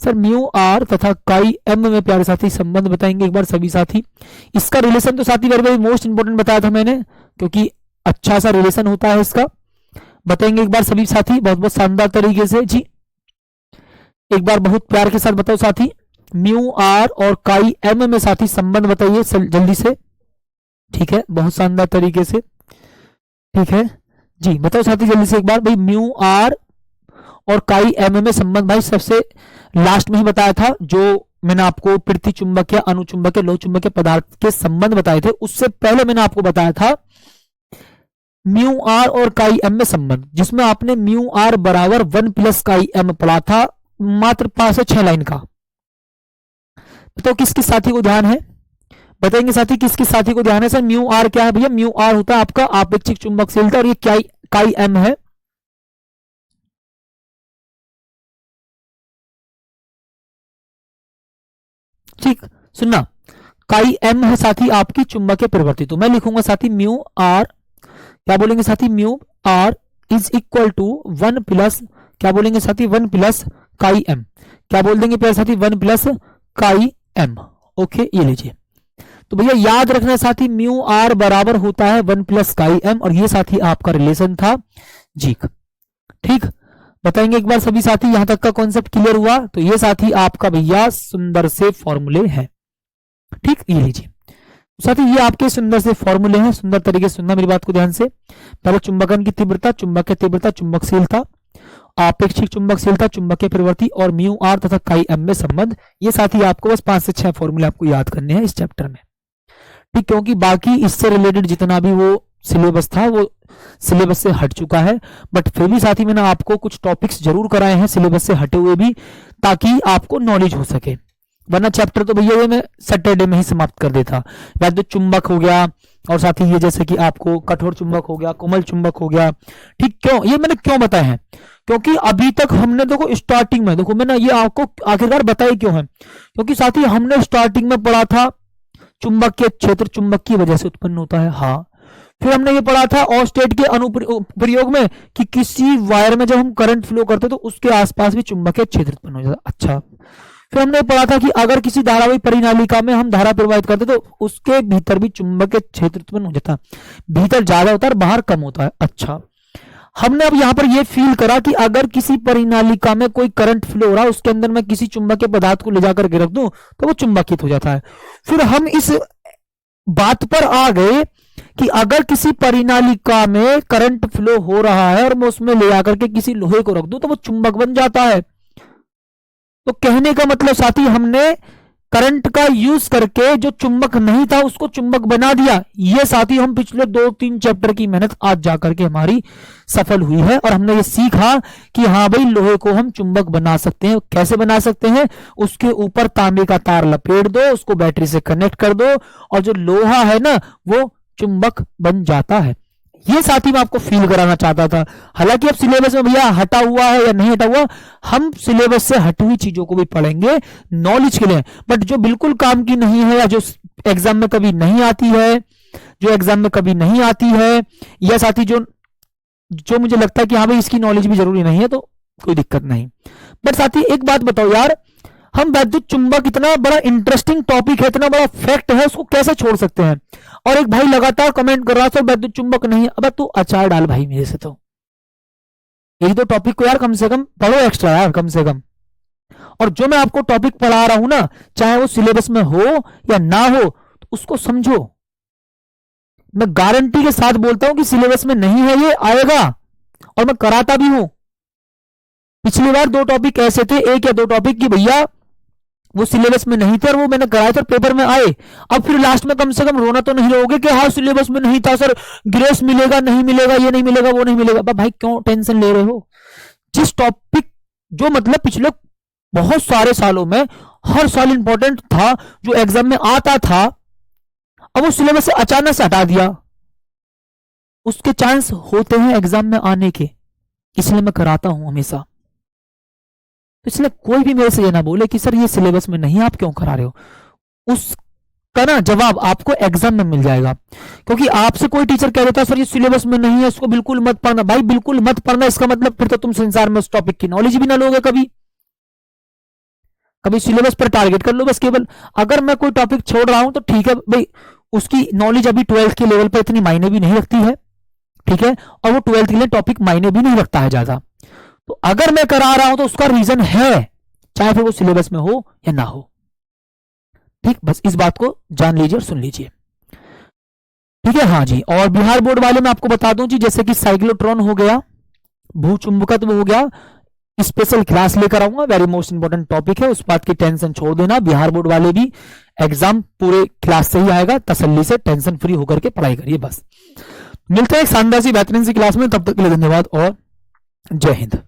सर म्यू आर तथा काई एम में प्यारे साथी संबंध बताएंगे एक बार सभी साथी। इसका रिलेशन तो साथी वेरी वेरी मोस्ट इंपोर्टेंट बताया था मैंने, क्योंकि अच्छा सा रिलेशन होता है इसका। बताएंगे एक बार सभी साथी बहुत बहुत शानदार तरीके से जी। एक बार बहुत प्यार के साथ बताओ साथी, म्यू आर और काई एम में साथी संबंध बताइए जल्दी से, ठीक है, बहुत शानदार तरीके से, ठीक है जी। बताओ साथी जल्दी से एक बार भाई, म्यू आर और काई एम में संबंध। भाई सबसे लास्ट में ही बताया था, जो मैंने आपको पृथ्वी चुंबक या अनुचुंबक या लोह चुंबक पदार्थ के संबंध बताए थे, उससे पहले मैंने आपको बताया था म्यू आर और काई एम में संबंध, जिसमें आपने म्यू आर बराबर 1 प्लस काई एम पढ़ा था, मात्र 5 से 6 लाइन का। तो किस किस साथी को ध्यान है? बताएंगे साथी किस किस साथी को ध्यान है? सर म्यू आर क्या है भैया? म्यू आर होता है आपका आपेक्षिक चुंबकशीलता, और ये काई एम है ठीक। सुनना, काई एम है साथी आपकी चुंबकीय प्रवृत्ति। तो मैं लिखूंगा साथी म्यू आर, क्या बोलेंगे साथी? Mu R is equal to 1 plus, क्या बोलेंगे साथी? 1 प्लस काई एम। क्या बोल देंगे प्यारे साथी? 1 प्लस काई एम। ओके, ये लीजिए। तो भैया याद रखना साथी, म्यू आर बराबर होता है 1 प्लस काई एम, और ये साथी आपका रिलेशन था जी, ठीक। बताएंगे एक बार सभी साथी, यहां तक का कॉन्सेप्ट क्लियर हुआ? तो ये साथी आपका भैया सुंदर से फॉर्मूले हैं, ठीक, ये लीजिए साथी, ये आपके सुंदर से फॉर्मूले हैं। सुंदर तरीके से सुनना मेरी बात को ध्यान से। पहले चुंबकन की तीव्रता, चुंबकीय तीव्रता, चुंबकशीलता, आपेक्षिक चुंबकशीलता, चुंबकीय प्रवृत्ति और म्यू आर तथा काई एम में संबंध। ये साथी आपको बस 5 से 6 फॉर्मूले आपको याद करने हैं इस चैप्टर में, ठीक, क्योंकि बाकी इससे रिलेटेड जितना भी वो सिलेबस था वो सिलेबस से हट चुका है। बट फिर भी साथी मैंने आपको कुछ टॉपिक्स जरूर कराए हैं सिलेबस से हटे हुए भी, ताकि आपको नॉलेज हो सके। वरना चैप्टर तो भैया ये मैं सैटरडे में ही समाप्त कर देता। या तो चुंबक हो गया, और साथ ही ये जैसे कि आपको कठोर चुंबक हो गया, कोमल चुंबक हो गया, ठीक। क्यों ये मैंने क्यों बताया है? क्योंकि अभी तक हमने देखो स्टार्टिंग में, देखो मैंने ये आपको आखिरकार बताया क्यों है, क्योंकि साथी हमने स्टार्टिंग में पढ़ा था चुंबक के क्षेत्र चुंबक की वजह से उत्पन्न होता है, हाँ। फिर हमने ये पढ़ा था ऑस्टेट के अनुप्रयोग में कि किसी वायर में जब हम करंट फ्लो करते तो उसके आसपास भी चुंबकीय क्षेत्र उत्पन्न हो जाता। अच्छा, फिर हमने पढ़ा था कि अगर किसी धारावाही परिनालिका में हम धारा प्रवाहित करते तो उसके भीतर भी चुंबकीय क्षेत्र उत्पन्न हो जाता, भीतर ज्यादा होता है बाहर कम होता है। अच्छा, हमने अब यहां पर यह फील करा कि अगर किसी परिनालिका में कोई करंट फ्लो हो रहा है, उसके अंदर मैं किसी चुंबकीय पदार्थ को ले जाकर के रख दूं तो वो चुंबकित हो जाता है। फिर हम इस बात पर आ गए कि अगर किसी परिनालिका में करंट फ्लो हो रहा है और मैं उसमें ले आकर के किसी लोहे को रख दूं तो वो चुंबक बन जाता है। तो कहने का मतलब साथी, हमने करंट का यूज करके जो चुंबक नहीं था उसको चुंबक बना दिया। ये साथी हम पिछले 2-3 चैप्टर की मेहनत आज जाकर के हमारी सफल हुई है और हमने ये सीखा कि हाँ भाई, लोहे को हम चुंबक बना सकते हैं। कैसे बना सकते हैं? उसके ऊपर तांबे का तार लपेट दो, उसको बैटरी से कनेक्ट कर दो और जो लोहा है ना वो चुंबक बन जाता है। ये साथी मैं आपको फील कराना चाहता था। हालांकि अब सिलेबस में भैया हटा हुआ है या नहीं हटा हुआ, हम सिलेबस से हटी हुई चीजों को भी पढ़ेंगे नॉलेज के लिए, बट जो बिल्कुल काम की नहीं है या जो एग्जाम में कभी नहीं आती है, जो एग्जाम में कभी नहीं आती है, या साथी जो जो मुझे लगता है कि हाँ भाई इसकी नॉलेज भी जरूरी नहीं है, तो कोई दिक्कत नहीं। बट साथी एक बात बताओ यार, हम वैद्युत चुंबक इतना बड़ा इंटरेस्टिंग टॉपिक है, इतना बड़ा फैक्ट है, उसको कैसे छोड़ सकते हैं? और एक भाई लगातार कमेंट कर रहा था वैद्युत चुंबक नहीं है। अब तू अचार डाल भाई मेरे से, तो एक दो टॉपिक को यार कम से कम पढ़ो एक्स्ट्रा यार, कम से कम। और जो मैं आपको टॉपिक पढ़ा रहा हूं ना, चाहे वो सिलेबस में हो या ना हो, तो उसको समझो। मैं गारंटी के साथ बोलता हूं कि सिलेबस में नहीं है, ये आएगा, और मैं कराता भी हूं। पिछली बार 2 टॉपिक ऐसे थे, 1 या 2 टॉपिक की भैया वो सिलेबस में नहीं थे और वो मैंने कराए थे, पेपर में आए। अब फिर लास्ट में कम से कम रोना तो नहीं रहोगे कि हाँ सिलेबस में नहीं था सर, ग्रेस मिलेगा नहीं मिलेगा, ये नहीं मिलेगा वो नहीं मिलेगा। भाई क्यों टेंशन ले रहे हो? जिस टॉपिक जो मतलब पिछले बहुत सारे सालों में हर साल इंपॉर्टेंट था, जो एग्जाम में आता था, अब वो सिलेबस से अचानक से हटा दिया। उसके चांस होते हैं एग्जाम में आने के, इसलिए मैं कराता हूं हमेशा। तो इसलिए कोई भी मेरे से ये ना बोले कि सर ये सिलेबस में नहीं, आप क्यों करा रहे हो। उसका ना जवाब आपको एग्जाम में मिल जाएगा। क्योंकि आपसे कोई टीचर कह देता है सर ये सिलेबस में नहीं है, इसको बिल्कुल मत पढ़ना। भाई बिल्कुल मत पढ़ना, इसका मतलब फिर तो तुम संसार में उस टॉपिक की नॉलेज भी ना लोगे कभी। कभी सिलेबस पर टारगेट कर लो बस केवल। अगर मैं कोई टॉपिक छोड़ रहा हूं तो ठीक है भाई, उसकी नॉलेज अभी 12th के लेवल पर इतनी मायने भी नहीं रखती है, ठीक है, और वो 12th के लिए टॉपिक मायने भी नहीं रखता है ज्यादा। तो अगर मैं करा रहा हूं तो उसका रीजन है, चाहे फिर वो सिलेबस में हो या ना हो। ठीक, बस इस बात को जान लीजिए और सुन लीजिए, ठीक है। हाँ जी, और बिहार बोर्ड वाले मैं आपको बता दूं जी, जैसे कि साइक्लोट्रॉन हो गया, भूचुंबकत्व हो गया, स्पेशल क्लास लेकर आऊंगा, वेरी मोस्ट इंपॉर्टेंट टॉपिक है, उस बात की टेंशन छोड़ देना। बिहार बोर्ड वाले भी एग्जाम पूरे क्लास से ही आएगा, तसल्ली से टेंशन फ्री होकर के पढ़ाई करिए। बस मिलते हैं एक शानदार सी बेहतरीन सी क्लास में, तब तक के लिए धन्यवाद और जय हिंद।